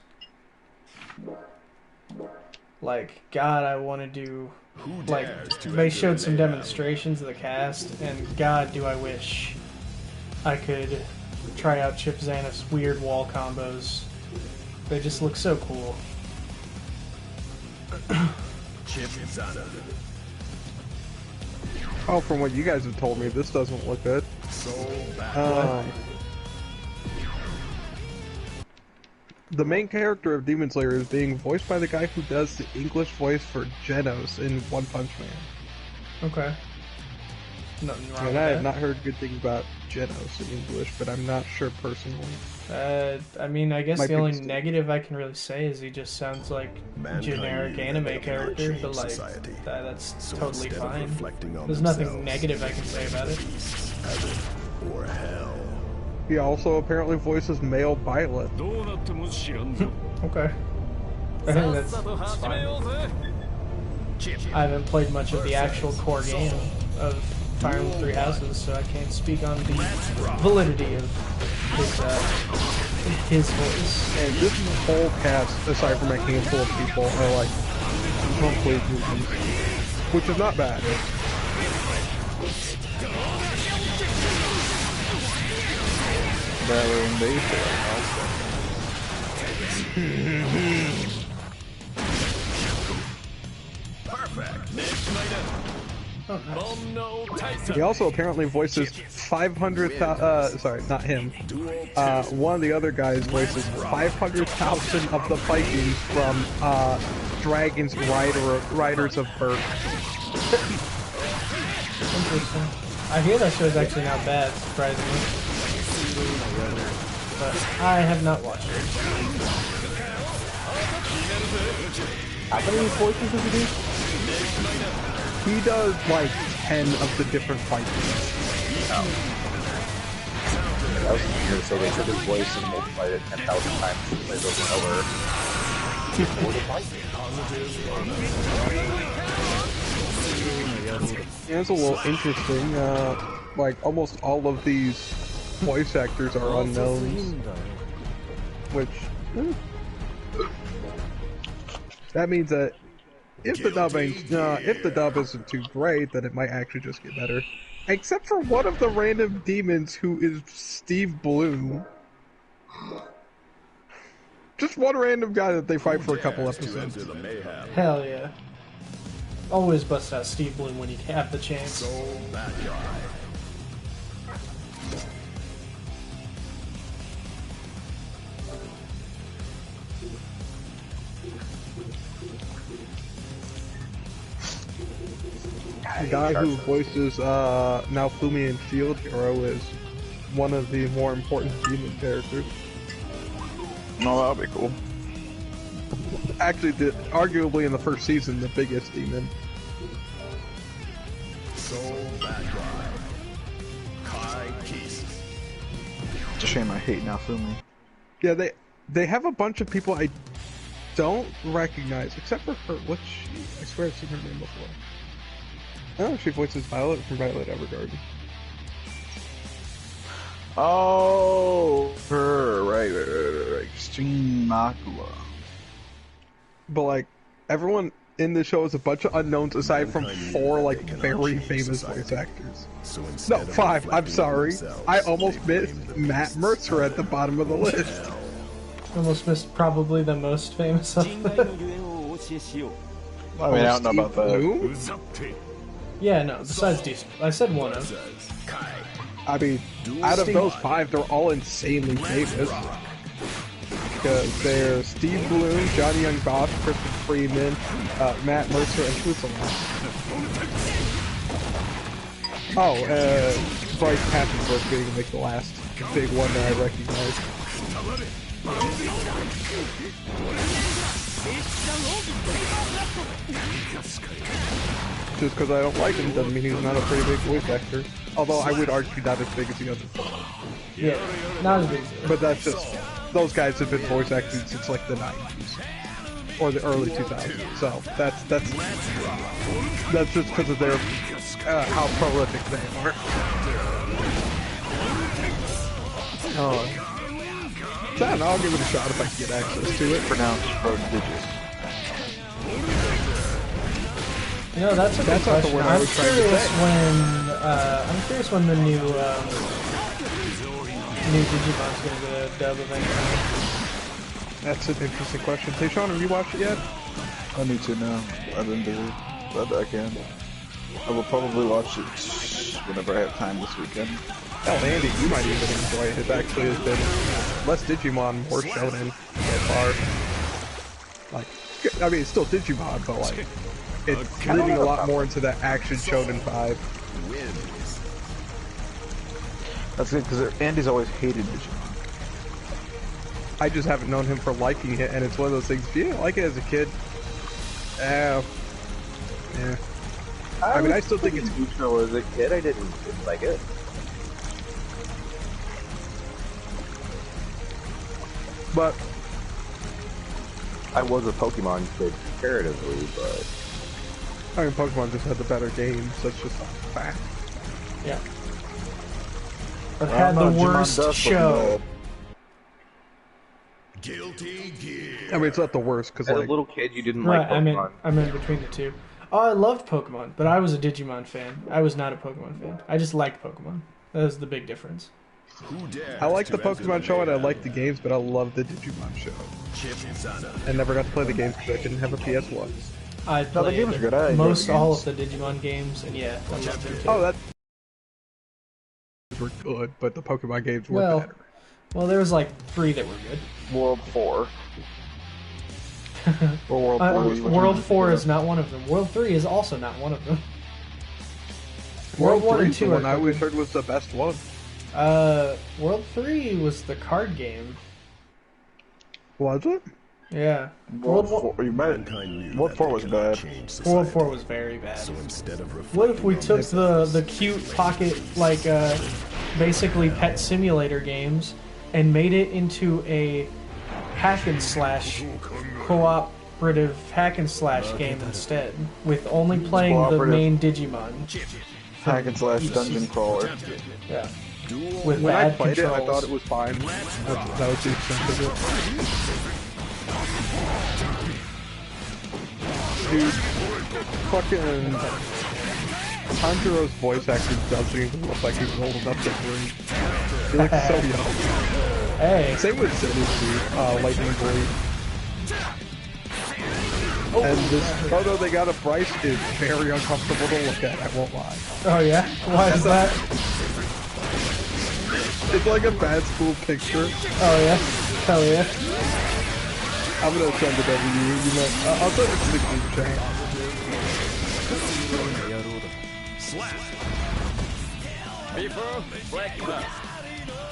Like, God, I want to do... Like, they showed some demonstrations of the cast, and God, do I wish I could try out Chip Zanoff's weird wall combos. They just look so cool. Chip Zanoff. Oh, from what you guys have told me, this doesn't look good. Soul Battle. The main character of Demon Slayer is being voiced by the guy who does the English voice for Genos in One Punch Man. Okay. Nothing wrong And with I have that. not heard good things about Genos in English, but I'm not sure personally. I mean, I guess Might the be only just- negative I can really say is he just sounds like Mankind generic knew anime that they character, cannot but like, change society. that's So totally instead of fine. reflecting on There's nothing themselves, negative I can say about it. heaven or hell. He also apparently voices male Violet. Okay. I think that's fine. I haven't played much of the actual core game of Fire Emblem Three Houses, so I can't speak on the validity of his voice. And this whole cast, aside from a handful of people, are like complete newbies, which is not bad. He also apparently voices 500,000, sorry, not him. One of the other guys voices 500,000 of the Vikings from Dragon's Riders of Birth. Interesting. I hear that show's actually not bad, surprisingly. But I have not watched it. How many voices does he do? He does like 10 of the different Vikings. I was going to say they took his voice and multiplied it 10,000 times and played over Yeah, it's a little interesting. Like almost all of these voice actors are unknowns, which that means that if the dub isn't too great, then it might actually just get better. Except for one of the random demons who is Steve Bloom. Just one random guy that they fight for a couple episodes. Hell yeah. Always bust out Steve Bloom when you have the chance. The guy who voices Naofumi in Field Hero is one of the more important demon characters. No, that'll be cool. Actually, arguably in the first season, the biggest demon. It's a shame I hate Naofumi. Yeah, they have a bunch of people I don't recognize, except for her. What's she? I swear I've seen her name before. Oh, she voices Violet from Violet Evergarden. Oh, her, right. Extreme Makua. But like, everyone in the show is a bunch of unknowns aside from 4 like very famous voice actors. No, 5. I'm sorry. I almost missed Matt Mercer at the bottom of the list. Almost missed probably the most famous of them. I mean, I don't know about that. Bloom? Yeah, no, besides these, I said one of. I mean, out of those 5, they're all insanely famous. Because they're Steve Bloom, Johnny Young Bosch, Kristen Freeman, Matt Mercer, and who's the last? Oh, Bryce Papenbrook being like the last big one that I recognize. Just because I don't like him doesn't mean he's not a pretty big voice actor. Although I would argue not as big as the others. Yeah, not as big. But that's just, those guys have been voice acting since like the 90s. Or the early 2000s. So that's just because of their, how prolific they are. Oh. So I don't know, I'll give it a shot if I can get access to it. Pronounced prodigious. You know, that's a good That's not the question. word I was trying to say. I'm curious when the new Digimon's gonna get a dub eventually. That's an interesting question. Hey Sean, have you watched it yet? I need to now. I've been busy, but I can. I will probably watch it whenever I have time this weekend. Hell, Andy, you might even enjoy it. It actually has been less Digimon, more Shonen so far. Like, I mean, it's still Digimon, but like, it's leaning a lot more into that action Shonen vibe. That's good because Andy's always hated Digimon. I just haven't known him for liking it, and it's one of those things. If you didn't like it as a kid, yeah. I mean, I still think it's neutral as a kid. I didn't like it. But I was a Pokemon kid comparatively, but I mean, Pokemon just had the better games. That's just a fact. Yeah. I've had the worst show. Guilty Gear. I mean, it's not the worst because as like a little kid, you didn't Right, like Pokemon. I'm in between the two. Oh, I loved Pokemon, but I was a Digimon fan. I was not a Pokemon fan. I just liked Pokemon. That was the big difference. Who dares I like the to enter Pokemon show and I mayhem? like the games, but I love the Digimon show. Chip Sana. I never got to play the games because I didn't have a PS1. I No, the played games are good. I enjoyed most the all games. of the Digimon games, and yeah, I loved them too. Oh, that were good, but the Pokemon games were Well, better. Well, there was like 3 that were good. World 4. Or World 4 was which World one? 4 is not one of them. World 3 is also not one of them. World 1 and 2 the are one I always good. heard was the best one. World 3 was the card game. Was it? Yeah. World World 4. You might. Mankind knew World that 4 they was could bad. change World society. 4 was very bad. So instead of What if we reflecting took the cute pocket, like, basically pet simulator games and made it into a hack and slash cooperative hack and slash game instead, with only playing the Cooperative. main Digimon? Hack and slash dungeon crawler. Yeah. With When I bad played controls. it, I thought it was fine. That was the extent of it. Dude, fucking Tanjiro's voice actor doesn't even look like he's old enough to breathe. He looks so young. Hey, Same with Zenitsu, Lightning Blade. And this photo they got of Bryce is very uncomfortable to look at, I won't lie. oh yeah? Why is that? It's like a bad school picture. Oh yeah? Hell yeah. I'm gonna send it over to you. You know, I'll send it to the group chat.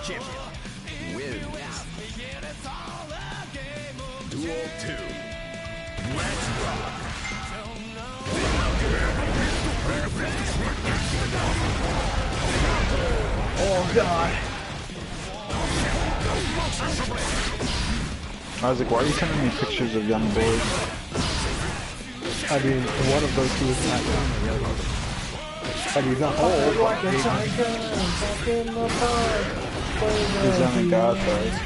champion wins. Duel 2. Let's rock. Oh god. Isaac, why are you sending me pictures of young boys? I mean, one of those two is not young. I mean, he's not old. Like but a he's- tiger, walking apart. He's young and God size.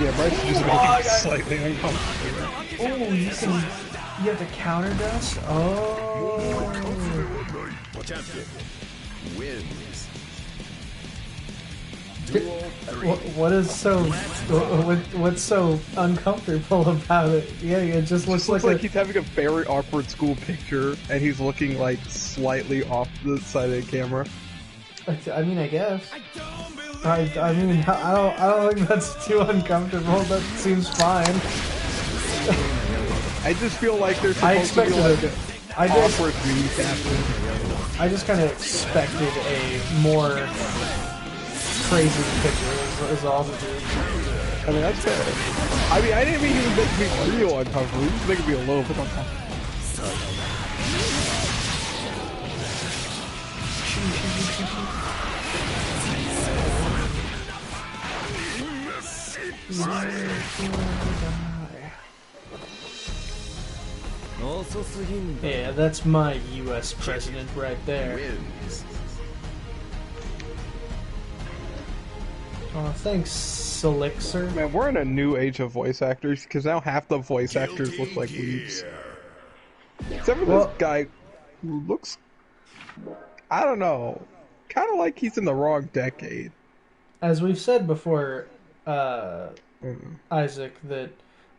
Yeah, Bryce is just making me slightly uncomfortable. Oh, you have to counter dust? Oh. Champion wins. What's so uncomfortable about it? Yeah, it just looks Looks like like he's having a very awkward school picture, and he's looking like slightly off the side of the camera. I mean, I guess. I mean, I don't think that's too uncomfortable. That seems fine. I just feel like there's I supposed to be expected like it. an awkward meme caption. I just kind of expected a more crazy picture. Is all to do. I mean, that's fair. I mean, I didn't even make me real uncomfortable. You just make me a little bit uncomfortable. Yeah, that's my U.S. president right there. Wins. Oh, thanks, Selixer. Man, we're in a new age of voice actors, because now half the voice actors look like weebs. Except for Well- this guy who looks, I don't know, kind of like he's in the wrong decade. As we've said before, Isaac, that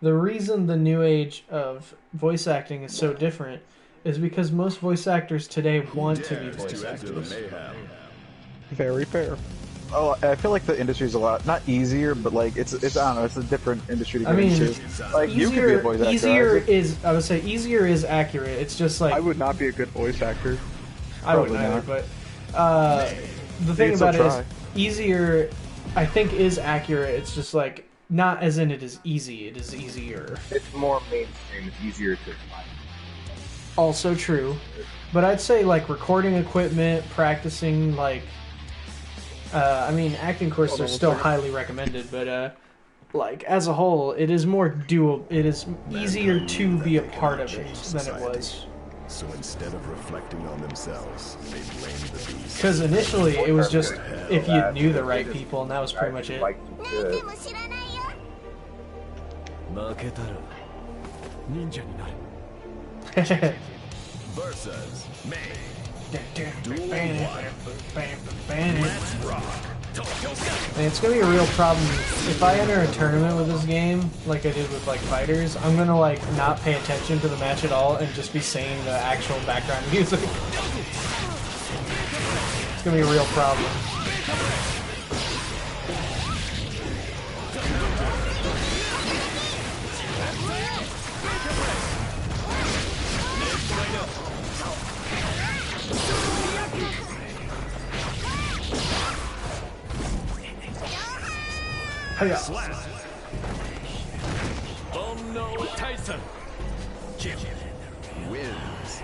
the reason the new age of voice acting is so different is because most voice actors today want to be Dares voice to enter the actors. mayhem. Very fair. Oh, I feel like the industry's a lot not easier, but like it's I don't know, it's a different industry to I get mean, into. Like you could be a voice actor. easier Isaac. is, I would say, easier is accurate. It's just like I would not be a good voice actor. I wouldn't Probably either, not. but the thing can still about it is try. easier. I think is accurate. It's just like not as in it is easy. It is easier. It's more mainstream. It's easier to find. Also true, but I'd say like recording equipment, practicing like I mean, acting courses Hold on are one still second. highly recommended, but like as a whole, it is more doable. It is easier to be a part of it than it was. So instead of reflecting on themselves, they blame the beast. Because initially, it was just if you knew the right people, and that was pretty much it. Like you should. 負けたら忍者になる versus May. And it's gonna be a real problem if I enter a tournament with this game, like I did with like fighters. I'm gonna like not pay attention to the match at all and just be singing the actual background music. It's gonna be a real problem. Hiya. Unknown Tyson wins.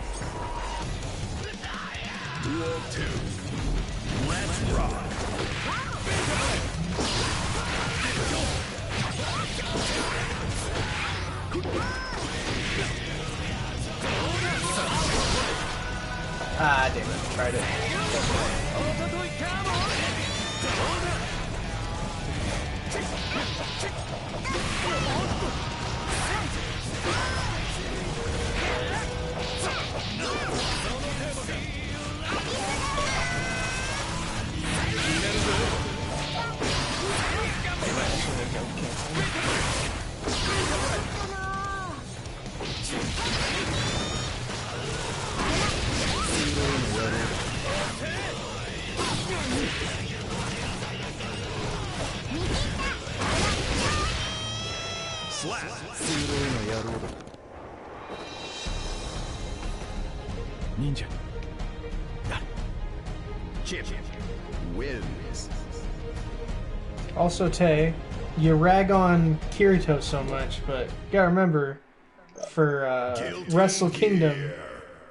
Duel 2. Let's rock. Ah, damn it. Tried it. Slap. Ninja. Champion wins. Also, Tay, you rag on Kirito so much, but you gotta remember, for Wrestle Kingdom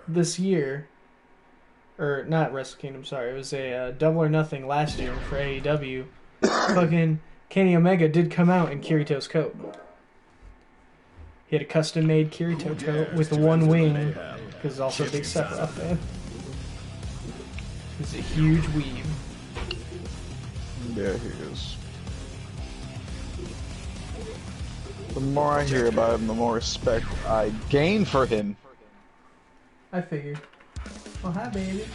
this year, or not Wrestle Kingdom, sorry, it was a Double or Nothing last year for AEW, fucking Kenny Omega did come out in Kirito's coat. He had a custom-made Kirito coat with the one wing, because he's also a big Sephiroth fan. He's a huge weeb. Yeah, he is. The more I hear about him, the more respect I gain for him. I figured. Oh, hi, baby.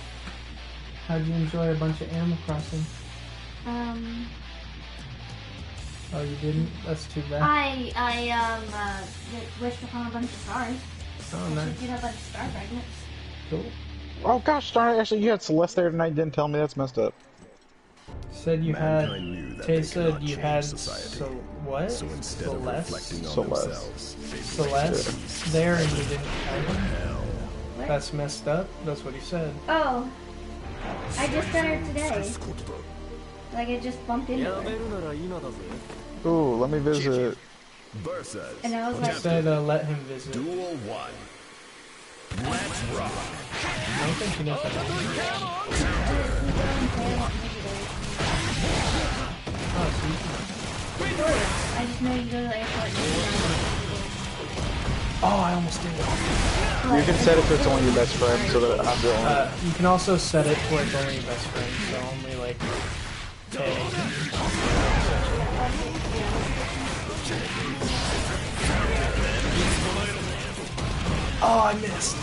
How'd you enjoy a bunch of Animal Crossing? Oh, you didn't? That's too bad. I wished upon a bunch of stars. Oh, I nice. should get a bunch of star fragments. Cool. Oh gosh darn it, actually you had Celeste there tonight, didn't tell me, that's messed up. Said you had. Mankind knew that Tay they said cannot you change had. society. So what? So instead of Celeste? reflecting on Celeste. themselves, they blame Celeste there and you didn't tell him? What? That's messed up. That's what he said. Oh, I just got her today. Like I just bumped into her, Ooh, let me visit. versus and I was He like, said let him visit. Duel 1. Let's rock. I don't think he knows that. Oh, I just know you go to the airport. oh, I almost did it. You can set it so it's only your best friend, so that I'm the only. You can also set it where it's only your best friend, so only like Tay. Oh, I missed.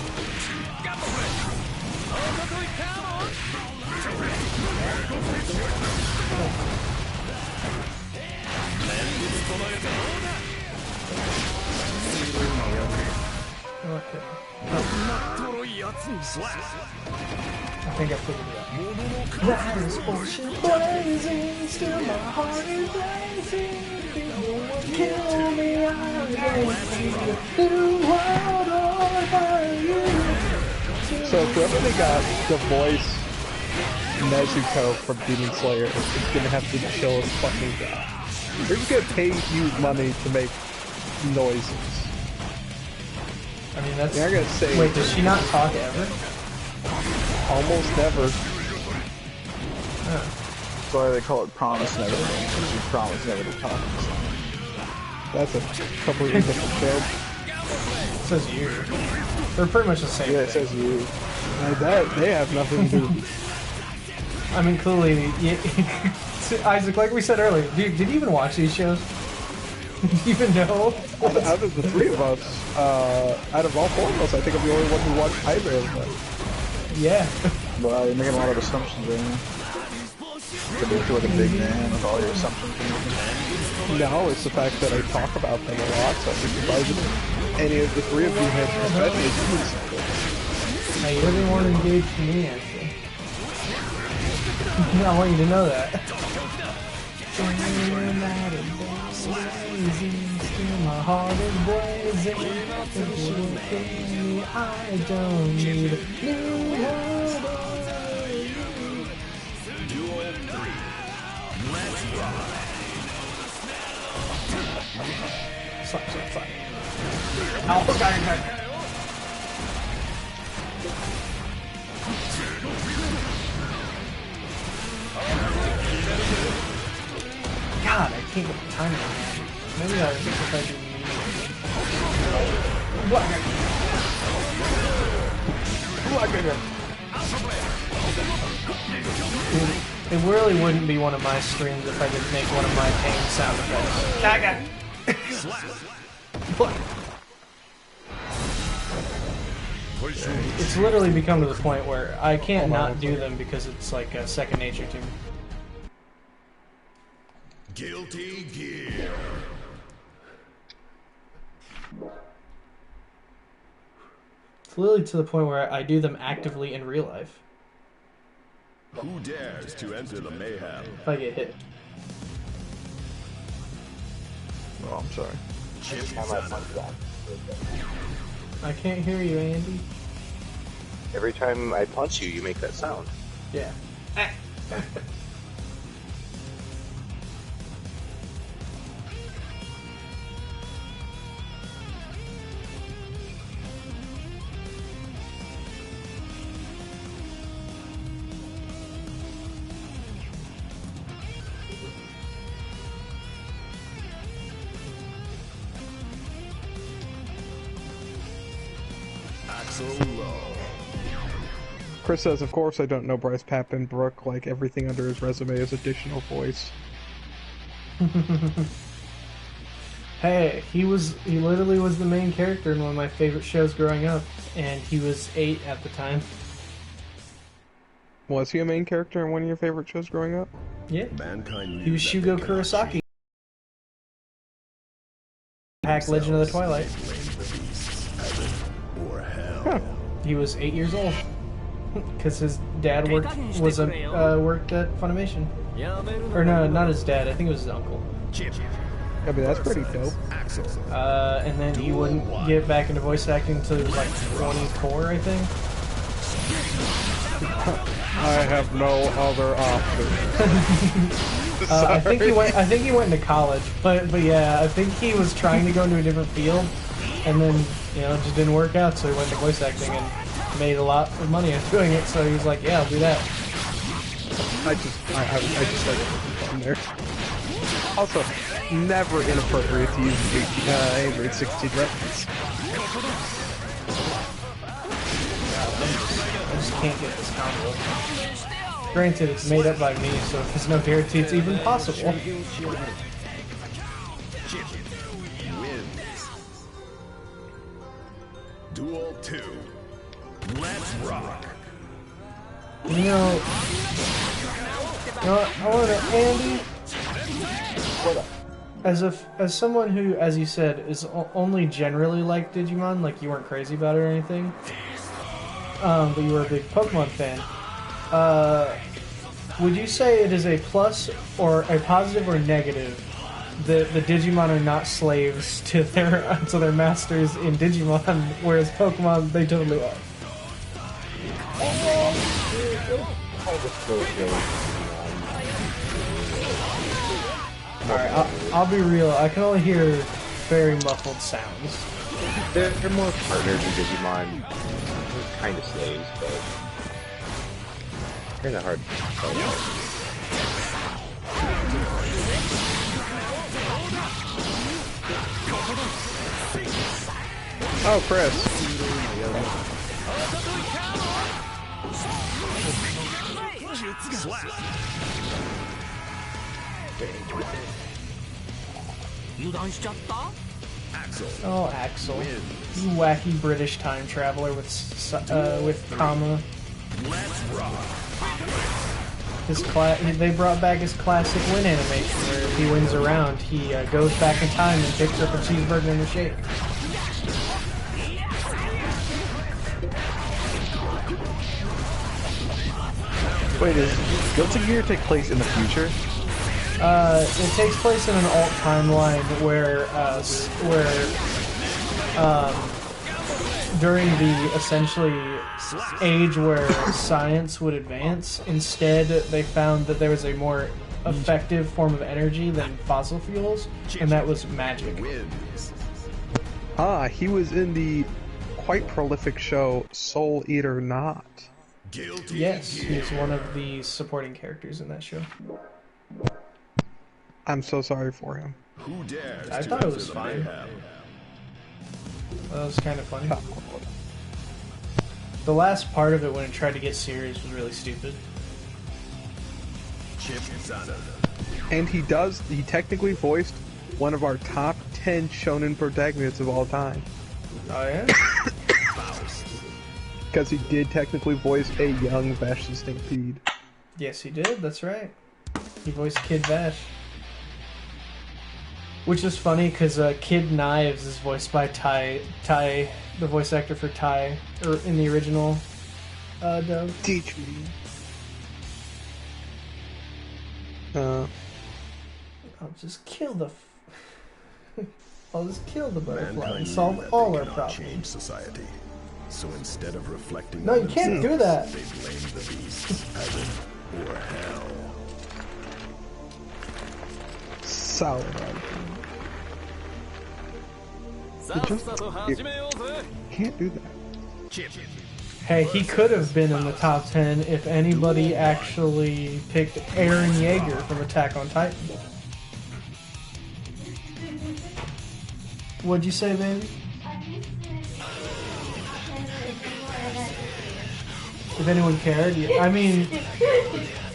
Okay. Slap. I think I figured it out. That is bullshit blazing, still my heart is blazing. People will kill me, I'm racing through world over you. So whoever they got to voice Nezuko from Demon Slayer is gonna have to chill as fucking god. They're just gonna pay you money to make noises. I mean, that's. They're gonna say Wait, does she not talk ever? almost never. That's why they call it Promise Neverland, because you promise never to talk. That's a completely different show. It says you. They're pretty much the same Yeah, it thing. says you. That they have nothing to do. I mean, clearly, Isaac, like we said earlier, did you even watch these shows? Did you even know? Out of the three of us, out of all four of us, I think I'm the only one who watched either of them. Yeah. Well, you're making a lot of assumptions right now. Could be like a big man with all your assumptions. No, it's the fact that I talk about them a lot, so I'd be surprised if any of the three of you had said anything. Now, you're the one engaged to me, actually. I want you to know that. My heart is blazing. I don't need new Slap. Alpha Sky Attack. God, I can't get the timing. Maybe I think if I do. What? It really wouldn't be one of my streams if I didn't make one of my pain sound effects. What? It's literally become to the point where I can't not do them because it's like a second nature to me. Guilty Gear. It's literally to the point where I do them actively in real life. Who dares to enter the mayhem? If I get hit. Oh, I'm sorry. I can't hear you, Andy. Every time I punch you, you make that sound. Yeah. Axel Low. Chris says, of course I don't know Bryce Papenbrook, like everything under his resume is additional voice. Hey, he literally was the main character in one of my favorite shows growing up, and he was 8 at the time. Was he a main character in one of your favorite shows growing up? Yeah. Mankind He was knew Shugo that they cannot Kurosaki. Pack Legend of the Twilight. or hell. Huh. He was 8 years old. Because his dad worked at Funimation. Or no, not his dad, I think it was his uncle. I mean, that's pretty dope. Axel. And then he wouldn't get back into voice acting until he was like 24, I think. I have no other option. I think he went into college, but yeah, I think he was trying to go into a different field, and then it just didn't work out. So he went into voice acting and made a lot of money at doing it. So he was like, "Yeah, I'll do that." I just like fun there. Also, never inappropriate to use Android 16 reference. I just can't get this combo. Granted, it's made up by me, so there's no guarantee it's even possible. Wins. Duel 2. Let's rock. I want to, Andy. As someone who, as you said, is only generally like Digimon, like you weren't crazy about it or anything, but you were a big Pokemon fan. Would you say it is a plus or a positive or negative that the Digimon are not slaves to their masters in Digimon, whereas Pokemon they totally are? Alright, I'll be real. I can only hear very muffled sounds. They're more partners in Digimon. Kind of slaves, but kind of hard to tell. Oh, Chris. Oh, Axel. You wacky British time traveler with Kama. They brought back his classic win animation where if he wins a round, he goes back in time and picks up a cheeseburger in the shake. Wait, does Guilty Gear take place in the future? It takes place in an alt timeline where during the essentially age where science would advance, instead they found that there was a more effective form of energy than fossil fuels, and that was magic. Ah, he was in the quite prolific show Soul Eater Not. Yes, he's one of the supporting characters in that show. I'm so sorry for him. I thought it was fine. That was kind of funny. The last part of it when it tried to get serious was really stupid. And he technically voiced one of our top 10 shonen protagonists of all time. Oh yeah? Because he did technically voice a young Vash the Stampede. Yes, he did. That's right. He voiced Kid Vash. Which is funny because Kid Knives is voiced by Ty, the voice actor for Ty, in the original dub. Teach me. I'll just kill the. I'll just kill the butterfly and solve all our problems. Society. So instead of reflecting, no, you can't do that. They blame the beast, heaven, or hell. Solid. Can't do that. Hey, he could have been in the top 10 if anybody actually picked Eren Yeager from Attack on Titan. What'd you say, baby? If anyone cared, yeah. I mean,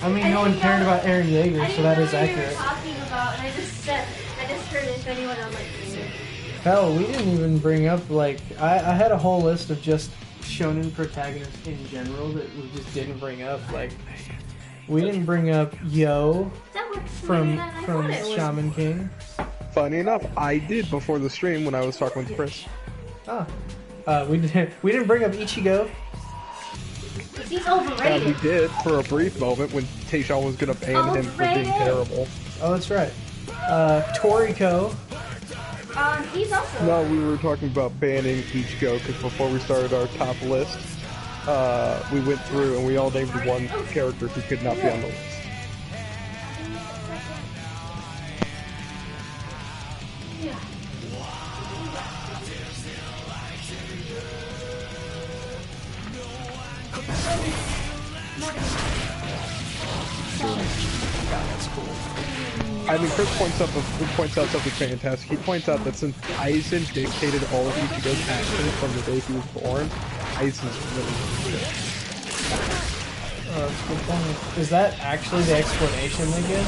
no one cared about Eren Yeager, so that is accurate. Talking about, and I just heard if anyone on like. Hell, we didn't even bring up I had a whole list of just shonen protagonists in general that we just didn't bring up. We didn't bring up Yo from Shaman King. Funny enough, I did before the stream when I was talking with Chris. We didn't bring up Ichigo. He's overrated. We did for a brief moment when Tayshawn was gonna ban him for being terrible. Oh, that's right. Toriko. He's also. No, we were talking about banning Ichigo because before we started our top list, we went through and we all named one character who could not be on the list. I mean, Chris points out something fantastic. He points out that since Aizen dictated all of Ichigo's actions from the day he was born, Aizen's really good. That's a good point. Is that actually the explanation they give?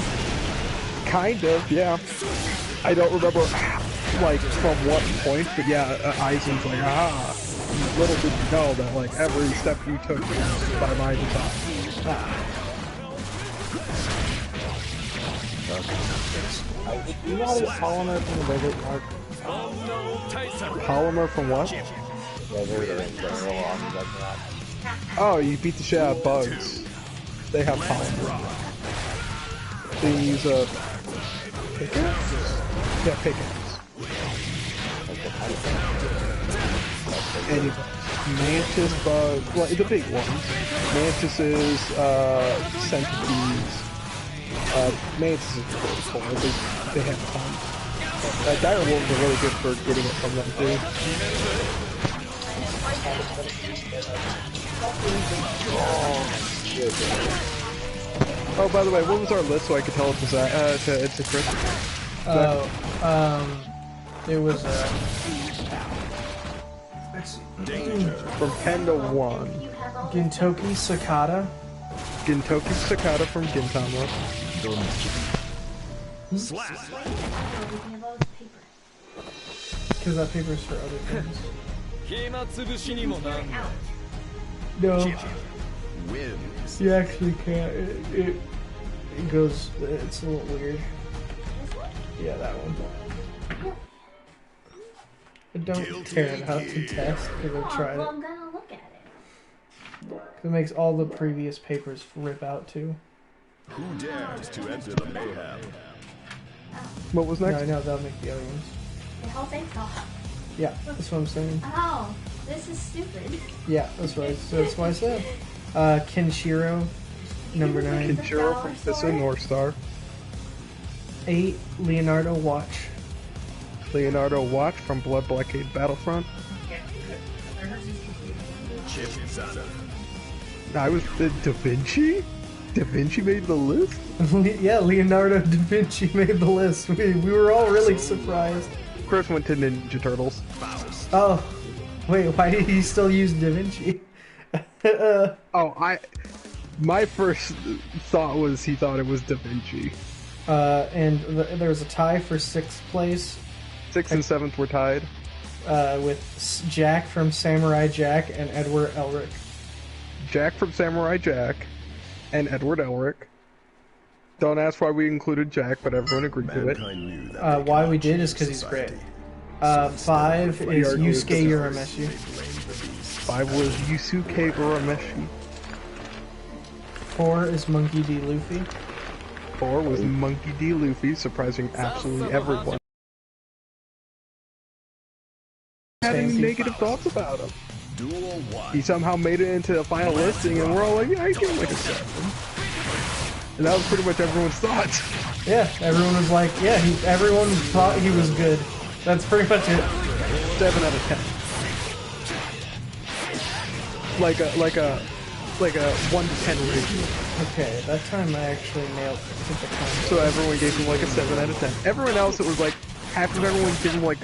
Kind of, yeah. I don't remember, from what point, but yeah, Aizen's little did you know that, every step you took was by my design. You know how to get polymer from the desert, Mark? Polymer from what? Desert or in general, on the desert. Oh, you beat the shit out of bugs. They have polymer. They use pickaxe? Yeah, pickaxe. Any bugs. Mantis bugs, the big ones. Mantises, centipedes. Mantis is pretty cool. They have tons. Dire wolves are really good for getting it from them too. Oh, by the way, what was our list so I could tell it to Chris? It was from 10 to 1. Gintoki Sakata. Gintoki Sakata from Gintama. Because that paper's for other things. No. Wins. You actually can't. It goes. It's a little weird. Yeah, that one. I don't care about to test because I tried Well, it. I'm gonna look at it. It makes all the previous papers rip out too. Who dares to enter the mayhem? What was No, next? I know that'll make the other ones. The whole thing? Oh. Yeah, that's what I'm saying. Oh, this is stupid. Yeah, that's right. So that's why I said. Kenshiro, number 9. Kenshiro from Fissa North Star. 8. Leonardo Watch. Leonardo Watch from Blood Blockade Battlefront. I was the Da Vinci? Da Vinci made the list? Yeah, Leonardo da Vinci made the list. We were all really surprised. Chris went to Ninja Turtles. Oh, wait, why did he still use Da Vinci? My first thought was he thought it was Da Vinci. And there was a tie for 6th place 6th and 7th were tied. with Jack from Samurai Jack and Edward Elric. Jack from Samurai Jack and Edward Elric. Don't ask why we included Jack, but everyone agreed to it. Why we did is because he's great. 5 is Yusuke Urameshi. 5 was Yusuke Urameshi. 4 is Monkey D. Luffy. 4 was Monkey D. Luffy, surprising absolutely everyone. Had any negative thoughts about him. He somehow made it into the final listing, and we're all like, yeah, I give him like a 7. And that was pretty much everyone's thoughts. Yeah, everyone was like, yeah, everyone thought he was good. That's pretty much it. 7 out of 10. Like a 1 to 10 rating. Okay, that time I actually nailed the time. So everyone gave him like a 7 out of 10. Everyone else, it was like, half of everyone gave him like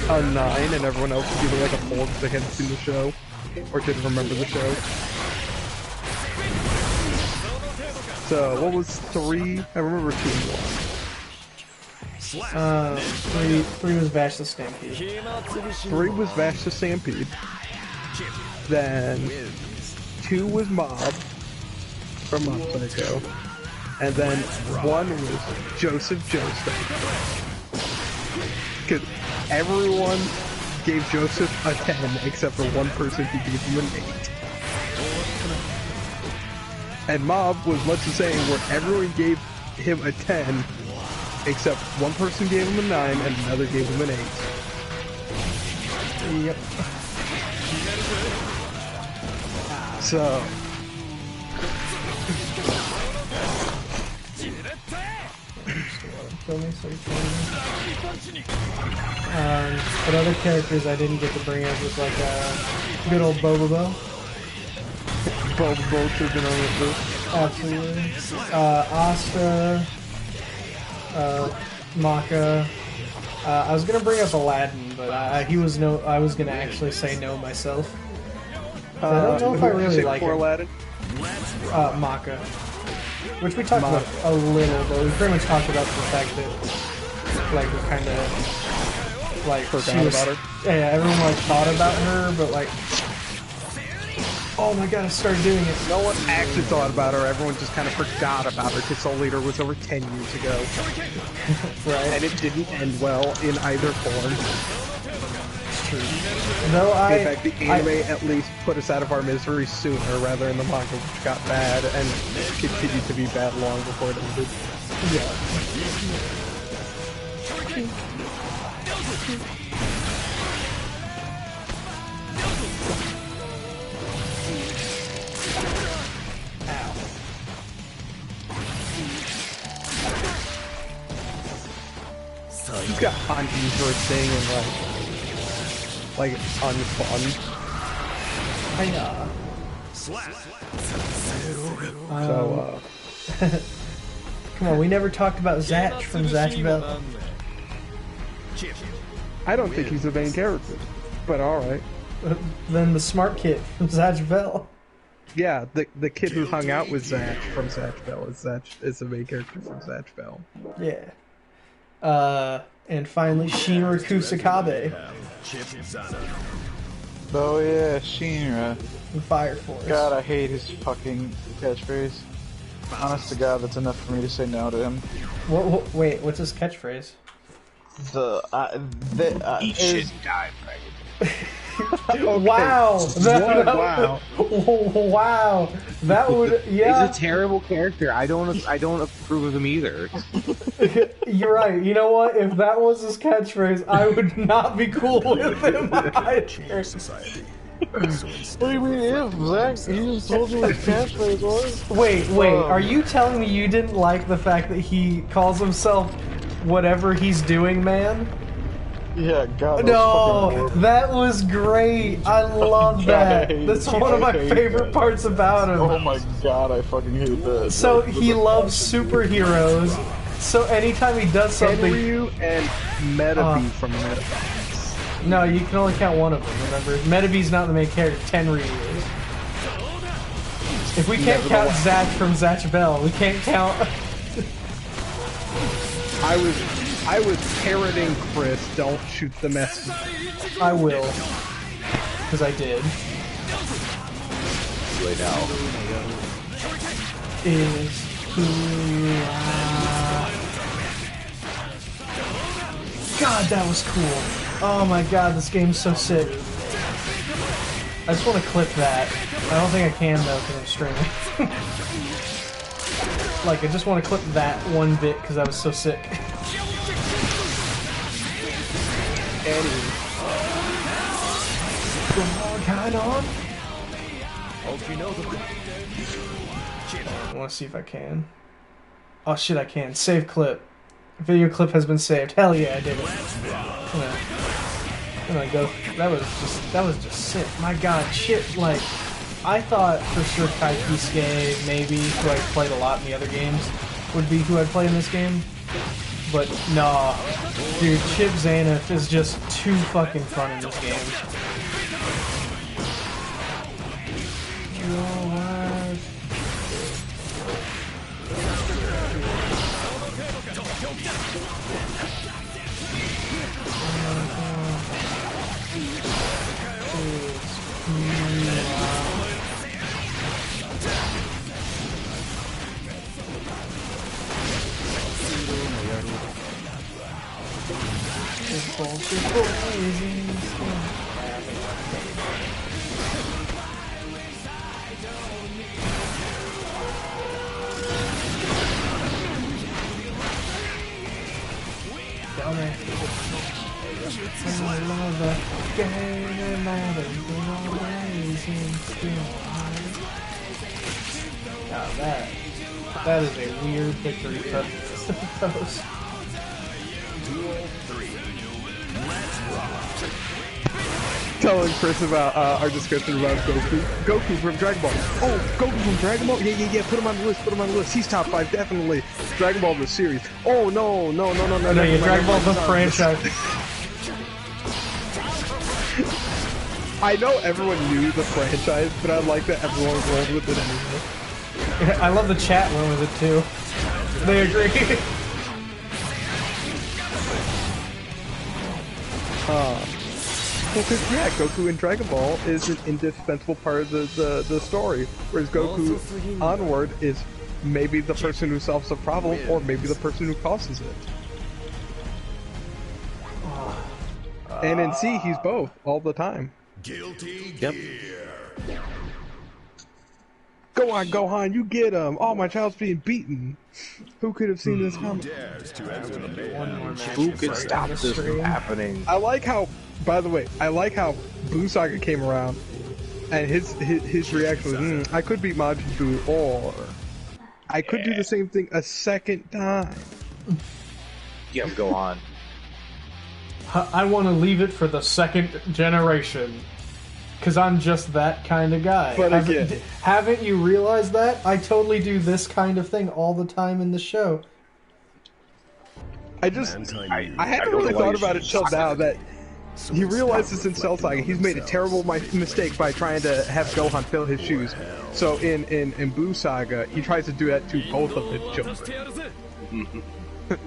a 9, and everyone else gave him like a 4 because they hadn't seen the show, or didn't remember the show. So, what was 3? I remember 2 and 1. 3 was Vash the Stampede. 3 was Vash the Stampede. Then 2 was Mob from Mob Psycho. And then 1 was Joseph Joestar. Because everyone gave Joseph a 10 except for one person who gave him an 8. And Mob was much the same, where everyone gave him a 10 except one person gave him a 9 and another gave him an 8. Yep. So but other characters I didn't get to bring up was like good old Bobobo. Bobobo should have been on this list. Absolutely. Asta, Maka. I was gonna bring up Aladdin, but I was gonna actually say no myself. I don't know if I really like him. Aladdin? Maka. Which we talked about a little, but we pretty much talked about the fact that, like, we kind of, like, forgot about her. Yeah, everyone, like, thought about her, but, like, oh my god, I started doing it. No one actually thought about her, everyone just kind of forgot about her, because Soul Eater was over 10 years ago. Right. And it didn't end well in either form. No, in fact, the anime at least put us out of our misery sooner, rather than the manga, which got bad and continued to be bad long before it ended. Yeah. He's got Hanji for a thing and like unfun. Hiya. So, come on, we never talked about Zatch from Zatch Bell. I don't think he's the main character, but alright. than the smart kid from Zatch Bell. Yeah, the kid who hung out with Zatch from Zatch Bell is the main character from Zatch Bell. Yeah. And finally, Shinra Kusakabe. Oh yeah, Shinra. From Fire Force. God, I hate his fucking catchphrase. Honest to God, that's enough for me to say no to him. Wait, what's his catchphrase? Eat shit, die, Okay. Wow! Wow! Wow! That would, yeah. He's a terrible character. I don't approve of him either. You're right. You know what? If that was his catchphrase, I would not be cool with him either. Society. What do you mean if, Zach? He just told you what his catchphrase was. Wait. Are you telling me you didn't like the fact that he calls himself whatever he's doing, man? Yeah, God. No, that was great. I love that. That's one of my favorite parts about him. Oh my God, I fucking hate that. So he loves superheroes. So anytime he does something, Tenryu and Metabee from Metabee. no, you can only count one of them. Remember, Metabee's not the main character. Tenryu is. If we can't count Zatch from Zatch Bell, we can't count. I was parroting Chris. Don't shoot the messenger. I will, because I did. Right now. Is who you are. God, that was cool. Oh my God, this game's so sick. I just want to clip that. I don't think I can though, because I'm streaming. Like, I just want to clip that one bit because I was so sick. Kind on. I want to see if I can. Oh shit, I can. Save clip. Video clip has been saved. Hell yeah, I did it. I'm gonna go. That was just sick. My God, shit. Like, I thought for sure Kai Kisuke, maybe, who I played a lot in the other games, would be who I'd play in this game. But nah, dude, Chip Zaneth is just too fucking fun in this game. That is a weird victory post. Telling Chris about our discussion about Goku. Goku from Dragon Ball. Oh, Goku from Dragon Ball? Yeah. Put him on the list. He's top 5, definitely. Dragon Ball the series. Oh, no. Yeah, Dragon Ball the franchise. I know everyone knew the franchise, but I like that everyone rolled with it anyway. I love the chat went with it too. They agree. Because, yeah, Goku in Dragon Ball is an indispensable part of the story, whereas Goku Onward is maybe the person who solves the problem, or maybe the person who causes it. And in C, he's both, all the time. Guilty Yep. Gear. Go on, Gohan, you get him! Oh, my child's being beaten! Who could have seen this coming? Dares to enter the mayhem. Who can stop this from happening? I like how, by the way, Blue Saga came around, and his reaction was, I could beat Majin Buu, or I could do the same thing a second time. Yeah, go on. I want to leave it for the second generation. Because I'm just that kind of guy. But again, haven't you realized that? I totally do this kind of thing all the time in the show. I hadn't really thought about it till now that He realizes in Cell Saga he's made a terrible mistake by trying to have Gohan fill his shoes. So in Buu Saga, he tries to do that to both of his children.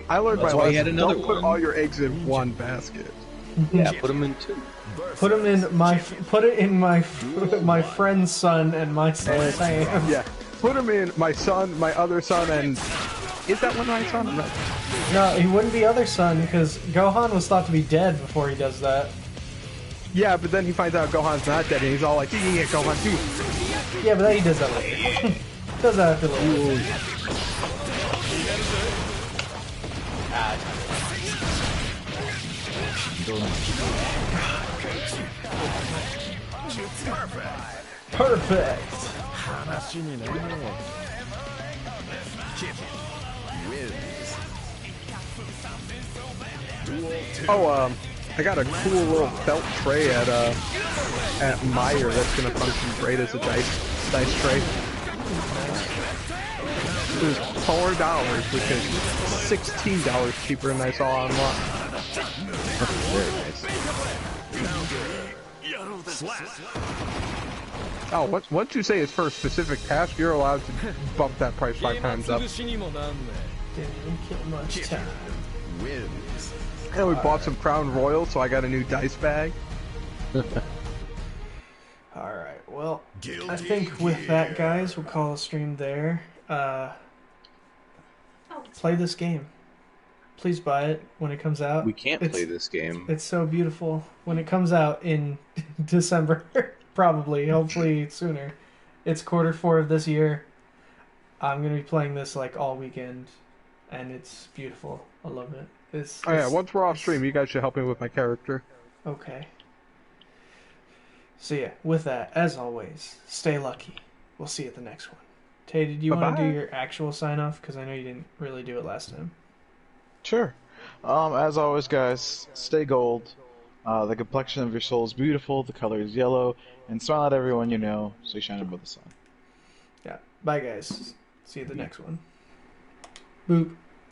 I learned That's my why he lesson. had another Don't put one. all your eggs in one basket. Yeah, put them in two. Put him in my. Put it in my friend's son and my son Sam. Yeah, put him in my son, my other son, and is that one my son? No. No, he wouldn't be other son because Gohan was thought to be dead before he does that. Yeah, but then he finds out Gohan's not dead, and he's all like, "Yeah, Gohan too." Yeah, but then he does that later. Does that after later. Perfect. Oh, I got a cool little felt tray at Meyer that's gonna function great as a dice tray. It was $4, which is $16 cheaper than I saw online. Very nice. Oh, once you say it's for a specific task, you're allowed to bump that price 5 times up. Didn't even kill much time. And we bought some Crown Royal, so I got a new dice bag. Alright, well, I think with that, guys, we'll call the stream there. Play this game. Please buy it when it comes out. We can't play this game. It's so beautiful. When it comes out in December, probably, hopefully sooner. It's Q4 of this year. I'm going to be playing this like all weekend, and it's beautiful. I love it. Oh yeah, once we're off stream, you guys should help me with my character. Okay. So yeah, with that, as always, stay lucky. We'll see you at the next one. Tay, did you want to do your actual sign-off? Because I know you didn't really do it last time. Sure. As always, guys, stay gold. The complexion of your soul is beautiful. The color is yellow. And smile at everyone you know, so you shine above the sun. Yeah. Bye, guys. See you at the next one. Boop.